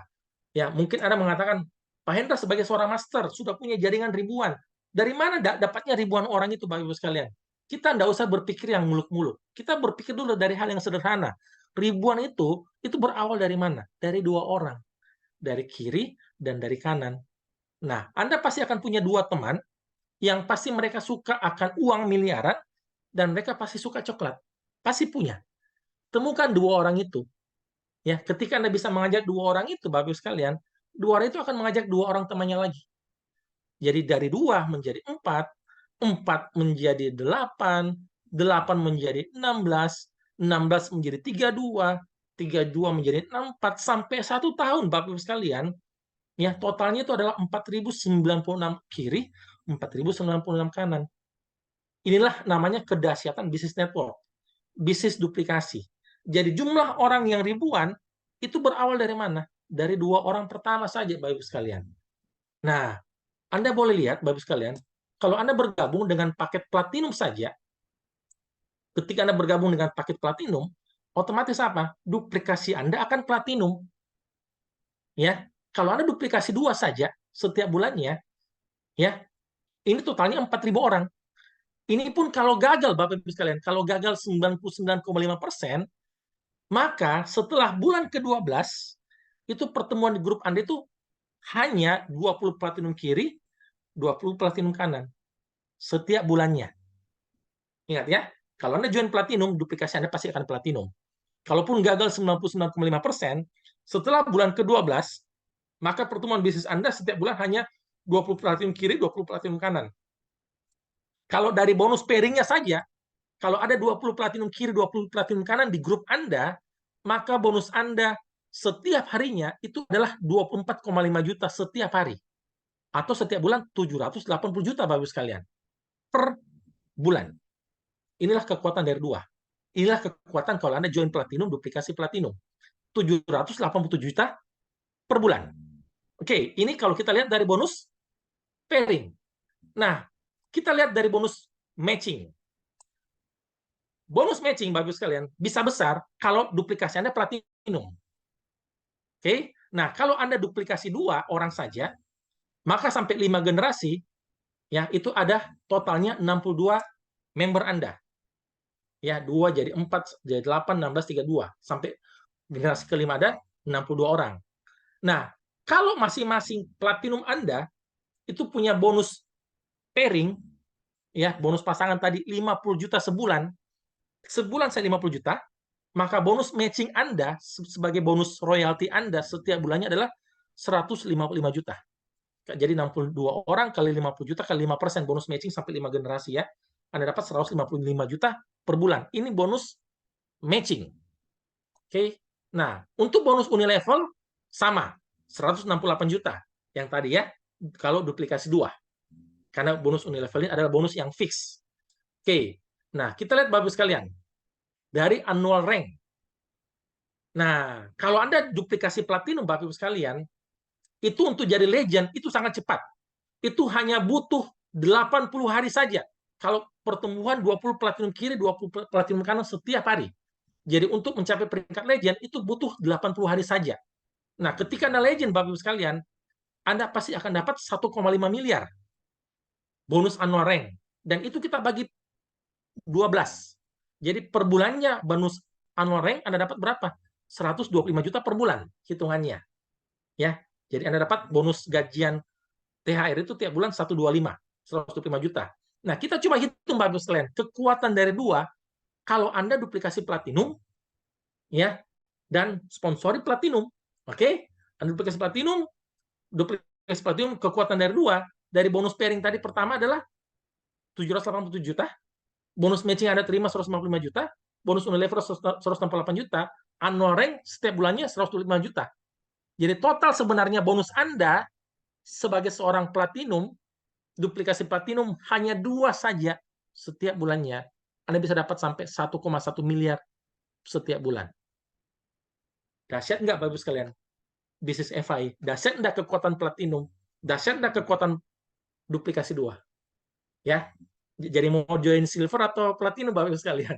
Speaker 1: Ya, mungkin Anda mengatakan, Pak Hendra sebagai seorang master sudah punya jaringan ribuan. Dari mana dapatnya ribuan orang itu, Bapak Ibu sekalian? Kita tidak usah berpikir yang muluk-muluk. Kita berpikir dulu dari hal yang sederhana. Ribuan itu berawal dari mana? Dari dua orang. Dari kiri dan dari kanan. Nah, Anda pasti akan punya dua teman yang pasti mereka suka akan uang miliaran dan mereka pasti suka coklat. Pasti punya. Temukan dua orang itu. Ya, ketika Anda bisa mengajak dua orang itu, Bapak Ibu sekalian, dua orang itu akan mengajak dua orang temannya lagi. Jadi dari dua menjadi empat, empat menjadi delapan, delapan menjadi 16, 16 menjadi 32, 32 menjadi 64, sampai 1 tahun, Bapak Ibu sekalian, ya, totalnya itu adalah 4096 kiri, 4096 kanan. Inilah namanya kedahsyatan bisnis network, bisnis duplikasi. Jadi jumlah orang yang ribuan itu berawal dari mana? Dari dua orang pertama saja, Bapak Ibu sekalian. Nah, Anda boleh lihat, Bapak Ibu sekalian, kalau Anda bergabung dengan paket platinum saja, ketika Anda bergabung dengan paket platinum, otomatis apa? Duplikasi Anda akan platinum. Ya, kalau Anda duplikasi dua saja setiap bulannya, ya, ini totalnya 4.000 orang. Ini pun kalau gagal, Bapak Ibu sekalian, kalau gagal 99,5%, maka setelah bulan ke-12, itu pertemuan di grup Anda itu hanya 20 platinum kiri, 20 platinum kanan. Setiap bulannya. Ingat ya, kalau Anda join platinum, duplikasi Anda pasti akan platinum. Kalaupun gagal 99,5%, setelah bulan ke-12, maka pertemuan bisnis Anda setiap bulan hanya 20 platinum kiri, 20 platinum kanan. Kalau dari bonus pairing-nya saja, kalau ada 20 platinum kiri, 20 platinum kanan di grup Anda, maka bonus Anda setiap harinya itu adalah 24,5 juta setiap hari. Atau setiap bulan 780 juta, Bapak sekalian. Per bulan. Inilah kekuatan dari dua. Inilah kekuatan kalau Anda join platinum, duplikasi platinum. 787 juta per bulan. Oke, ini kalau kita lihat dari bonus pairing. Nah, kita lihat dari bonus matching. Bonus matching, bagus sekalian, bisa besar kalau duplikasi Anda platinum. Oke, nah kalau Anda duplikasi dua orang saja, maka sampai 5 generasi, ya, itu ada totalnya 62 member Anda. Ya, 2 jadi 4, jadi 8, 16, 32. Sampai generasi kelima ada 62 orang. Nah, kalau masing-masing platinum Anda itu punya bonus pairing, ya, bonus pasangan tadi 50 juta sebulan, sebulan saya 50 juta, maka bonus matching Anda sebagai bonus royalti Anda setiap bulannya adalah 155 juta. Jadi 62 orang kali 50 juta kali 5% bonus matching sampai 5 generasi, ya. Anda dapat 155 juta per bulan. Ini bonus matching. Oke. Nah, untuk bonus Unilevel sama, 168 juta. Yang tadi, ya, kalau duplikasi dua. Karena bonus Unilevel ini adalah bonus yang fix. Oke. Nah, kita lihat Bapak sekalian. Dari annual rank. Nah, kalau Anda duplikasi platinum, Bapak Ibu sekalian, itu untuk jadi legend, itu sangat cepat. Itu hanya butuh 80 hari saja. Kalau pertumbuhan 20 platinum kiri, 20 platinum kanan setiap hari. Jadi untuk mencapai peringkat legend, itu butuh 80 hari saja. Nah, ketika Anda legend, Bapak Ibu sekalian, Anda pasti akan dapat 1,5 miliar bonus annual rank. Dan itu kita bagi 12. Jadi per bulannya bonus annual rank Anda dapat berapa? 125 juta per bulan hitungannya. Ya. Jadi Anda dapat bonus gajian THR itu tiap bulan 125 juta. Nah, kita coba hitung Bapak sekalian, kekuatan dari dua kalau Anda duplikasi platinum ya dan sponsori platinum. Oke? Anda duplikasi platinum kekuatan dari dua, dari bonus pairing tadi pertama adalah 787 juta, bonus matching Anda terima 155 juta, bonus Unilever 168 juta, annual rank setiap bulannya 125 juta. Jadi total sebenarnya bonus Anda sebagai seorang platinum, duplikasi platinum hanya 2 saja setiap bulannya. Anda bisa dapat sampai 1,1 miliar setiap bulan. Dahsyat nggak Bapak sekalian? Bisnis FI. Dahsyat nggak kekuatan platinum? Dahsyat nggak kekuatan duplikasi 2? Ya, jadi mau join silver atau platinum Bapak sekalian?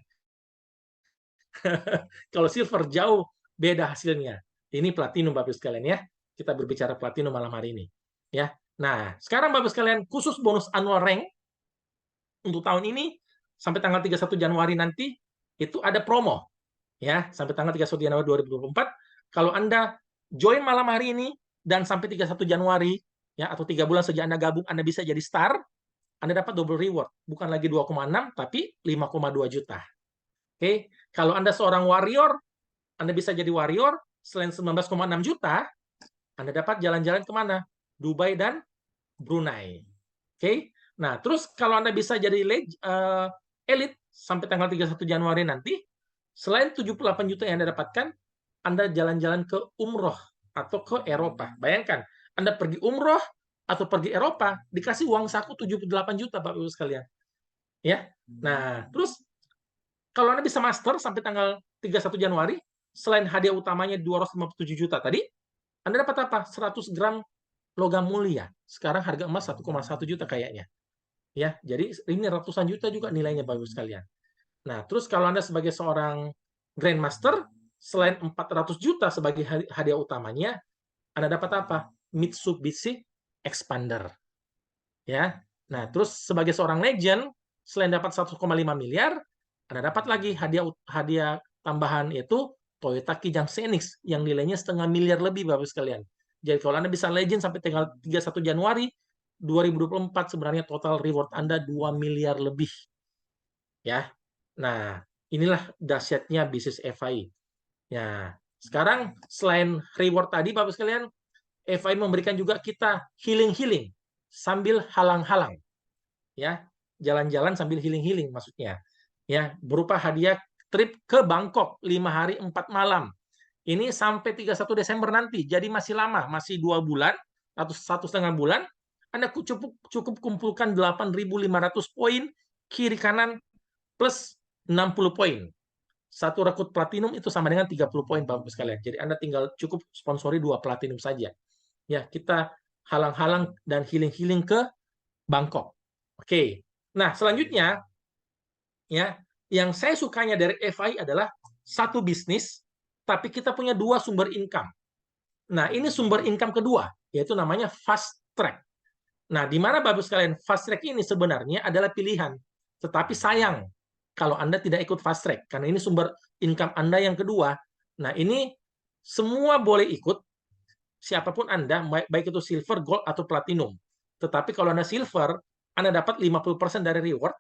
Speaker 1: Kalau silver jauh beda hasilnya. Ini platinum Bapak sekalian ya. Kita berbicara platinum malam hari ini. Ya. Nah, sekarang Bapak sekalian khusus bonus annual rank untuk tahun ini sampai tanggal 31 Januari nanti itu ada promo. Ya, sampai tanggal 31 Januari 2024 kalau Anda join malam hari ini dan sampai 31 Januari ya atau 3 bulan sejak Anda gabung Anda bisa jadi star, Anda dapat double reward, bukan lagi 2,6 tapi 5,2 juta. Oke, kalau Anda seorang warrior, Anda bisa jadi warrior, selain 19,6 juta, Anda dapat jalan-jalan kemana? Dubai dan Brunei. Oke, nah terus kalau Anda bisa jadi elite sampai tanggal 31 Januari nanti, selain 78 juta yang Anda dapatkan, Anda jalan-jalan ke umroh atau ke Eropa. Bayangkan, Anda pergi umroh atau pergi Eropa, dikasih uang saku 78 juta, Bapak Ibu sekalian. Ya, nah terus kalau Anda bisa master sampai tanggal 31 Januari, selain hadiah utamanya 257 juta tadi, Anda dapat apa? 100 gram logam mulia. Sekarang harga emas 1,1 juta kayaknya. Ya, jadi ini ratusan juta juga nilainya Bapak Ibu sekalian. Nah, terus kalau Anda sebagai seorang Grandmaster, selain 400 juta sebagai hadiah utamanya, Anda dapat apa? Mitsubishi Expander. Ya. Nah, terus sebagai seorang legend, selain dapat 1,5 miliar, Anda dapat lagi hadiah tambahan itu Toyota Kijang Xenix yang nilainya setengah miliar lebih Bapak sekalian. Jadi kalau Anda bisa legend sampai tanggal 31 Januari 2024 sebenarnya total reward Anda 2 miliar lebih. Ya. Nah, inilah dahsyatnya bisnis FI. Ya, sekarang selain reward tadi Bapak sekalian, FI memberikan juga kita healing-healing sambil halang-halang. Ya, jalan-jalan sambil healing-healing maksudnya. Ya, berupa hadiah trip ke Bangkok 5 hari 4 malam. Ini sampai 31 Desember nanti. Jadi masih lama, masih 2 bulan atau 1,5 bulan. Anda cukup kumpulkan 8.500 poin kiri kanan plus 60 poin. Satu rekrut platinum itu sama dengan 30 poin Bapak sekalian. Jadi Anda tinggal cukup sponsori 2 platinum saja. Ya, kita halang-halang dan healing-healing ke Bangkok. Oke. Nah, selanjutnya ya, yang saya sukanya dari FI adalah satu bisnis tapi kita punya 2 sumber income. Nah, ini sumber income kedua, yaitu namanya fast track. Nah, di mana Bapak sekalian, fast track ini sebenarnya adalah pilihan. Tetapi sayang kalau Anda tidak ikut fast track, karena ini sumber income Anda yang kedua. Nah, ini semua boleh ikut, siapapun Anda, baik itu silver, gold, atau platinum. Tetapi kalau Anda silver, Anda dapat 50% dari reward.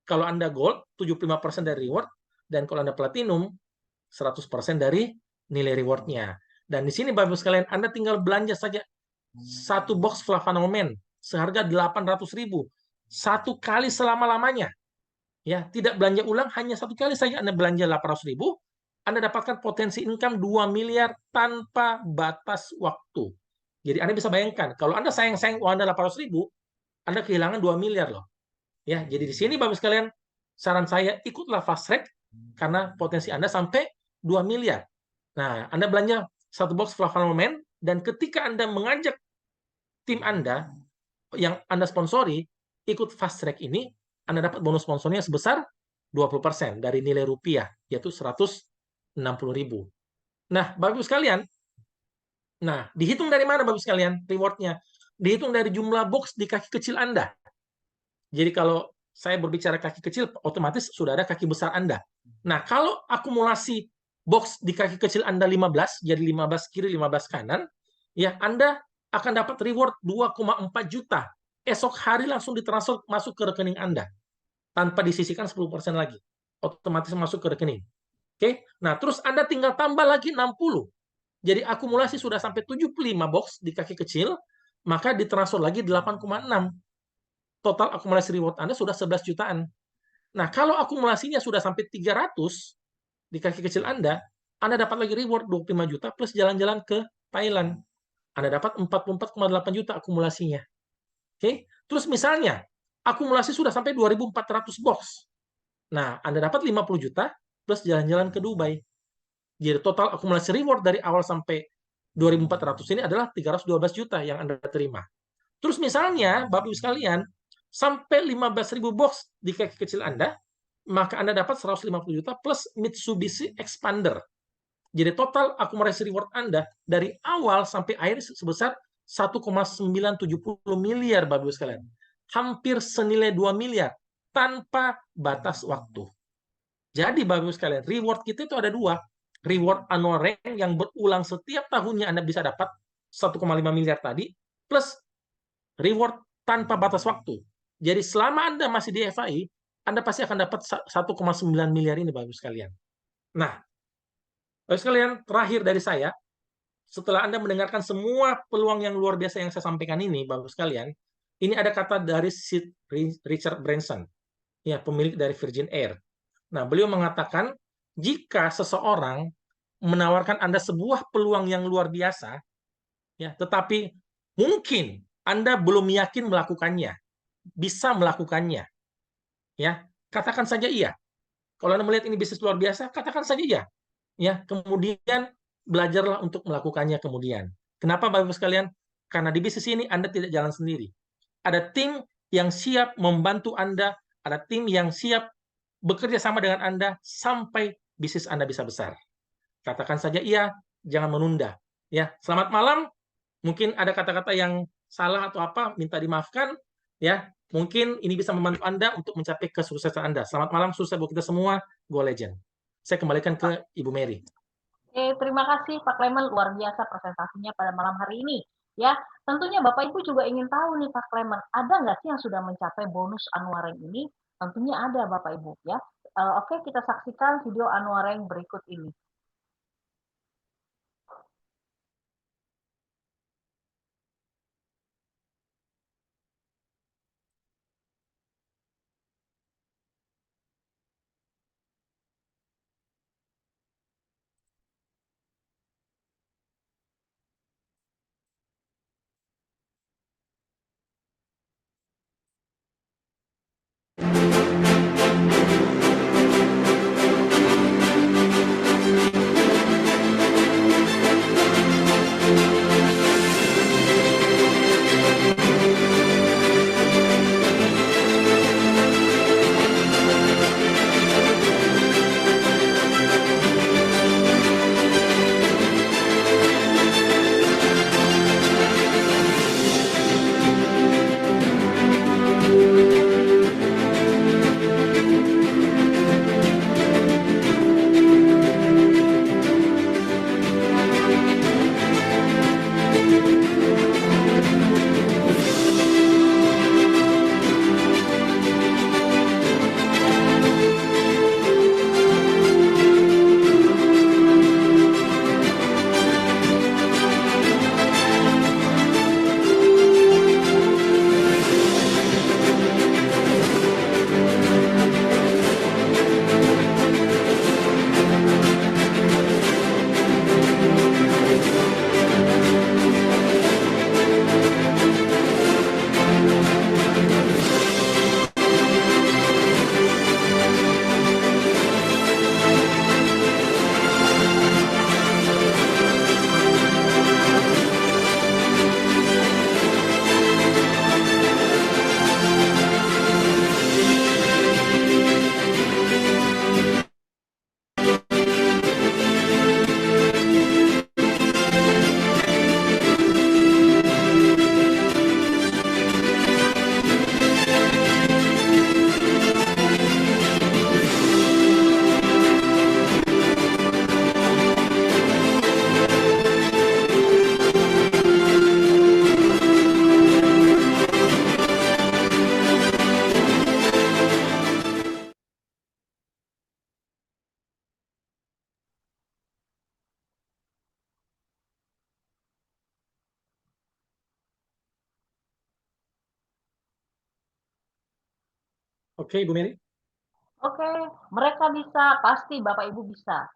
Speaker 1: Kalau Anda gold, 75% dari reward. Dan kalau Anda platinum, 100% dari nilai rewardnya. Dan di sini Bapak sekalian, Anda tinggal belanja saja satu box Flavanomen seharga 800.000 satu kali selama-lamanya. Ya, tidak belanja ulang, hanya satu kali saja Anda belanja 800.000, Anda dapatkan potensi income 2 miliar tanpa batas waktu. Jadi Anda bisa bayangkan, kalau Anda sayang-sayang uang Anda 800.000, Anda kehilangan 2 miliar loh. Ya, jadi di sini Bapak sekalian, saran saya ikutlah fast track karena potensi Anda sampai 2 miliar. Nah, Anda belanja satu box Flavan Moment, dan ketika Anda mengajak tim Anda yang Anda sponsori ikut fast track ini, Anda dapat bonus sponsornya sebesar 20% dari nilai rupiah, yaitu 160.000. Nah, Bapak Ibu sekalian, nah, dihitung dari mana Bapak Ibu sekalian rewardnya? Dihitung dari jumlah box di kaki kecil Anda. Jadi kalau saya berbicara kaki kecil, otomatis sudah ada kaki besar Anda. Nah, kalau akumulasi box di kaki kecil Anda 15, jadi 15 kiri, 15 kanan, ya Anda akan dapat reward 2,4 juta. Esok hari langsung ditransfer masuk ke rekening Anda, tanpa disisihkan 10% lagi. Otomatis masuk ke rekening. Oke, nah terus Anda tinggal tambah lagi 60. Jadi akumulasi sudah sampai 75 box di kaki kecil, maka ditransfer lagi 8,6. Total akumulasi reward Anda sudah 11 jutaan. Nah, kalau akumulasinya sudah sampai 300 di kaki kecil Anda dapat lagi reward 25 juta plus jalan-jalan ke Thailand. Anda dapat 44,8 juta akumulasinya. Oke. Terus misalnya, akumulasi sudah sampai 2.400 box. Nah, Anda dapat 50 juta plus jalan-jalan ke Dubai. Jadi total akumulasi reward dari awal sampai 2.400 ini adalah 312 juta yang Anda terima. Terus misalnya, Bapak Ibu sekalian, sampai 15.000 box di kaki kecil Anda, maka Anda dapat 150 juta plus Mitsubishi Expander. Jadi total akumulasi reward Anda dari awal sampai akhir sebesar 1,970 miliar, Bapak Ibu sekalian. Hampir senilai 2 miliar tanpa batas waktu. Jadi Bapak Ibu sekalian, reward kita itu ada dua. Reward annual rank yang berulang setiap tahunnya Anda bisa dapat 1,5 miliar tadi, plus reward tanpa batas waktu. Jadi selama Anda masih di FAI, Anda pasti akan dapat 1,9 miliar ini, Bapak Ibu sekalian. Nah, Bapak sekalian, terakhir dari saya, setelah Anda mendengarkan semua peluang yang luar biasa yang saya sampaikan ini, Bapak sekalian, ini ada kata dari Sir Richard Branson, ya, pemilik dari Virgin Air. Nah, beliau mengatakan, jika seseorang menawarkan Anda sebuah peluang yang luar biasa, ya, tetapi mungkin Anda belum yakin melakukannya, bisa melakukannya, ya, katakan saja iya. Kalau Anda melihat ini bisnis luar biasa, katakan saja iya. Ya, kemudian belajarlah untuk melakukannya kemudian. Kenapa Bapak Ibu sekalian? Karena di bisnis ini Anda tidak jalan sendiri. Ada tim yang siap membantu Anda, ada tim yang siap bekerja sama dengan Anda sampai bisnis Anda bisa besar. Katakan saja iya, jangan menunda. Ya, selamat malam. Mungkin ada kata-kata yang salah atau apa, minta dimaafkan. Ya, mungkin ini bisa membantu Anda untuk mencapai kesuksesan Anda. Selamat malam, sukses buat kita semua. Go Legend. Saya kembalikan ke Ibu Mary.
Speaker 2: Terima kasih Pak Clement, luar biasa presentasinya pada malam hari ini. Ya, tentunya Bapak Ibu juga ingin tahu nih Pak Clement, ada nggak sih yang sudah mencapai bonus Annual ini? Tentunya ada Bapak Ibu ya. Oke, kita saksikan video Annual berikut ini.
Speaker 1: Oke, Ibu Mary?
Speaker 2: Oke, mereka bisa, pasti Bapak Ibu bisa.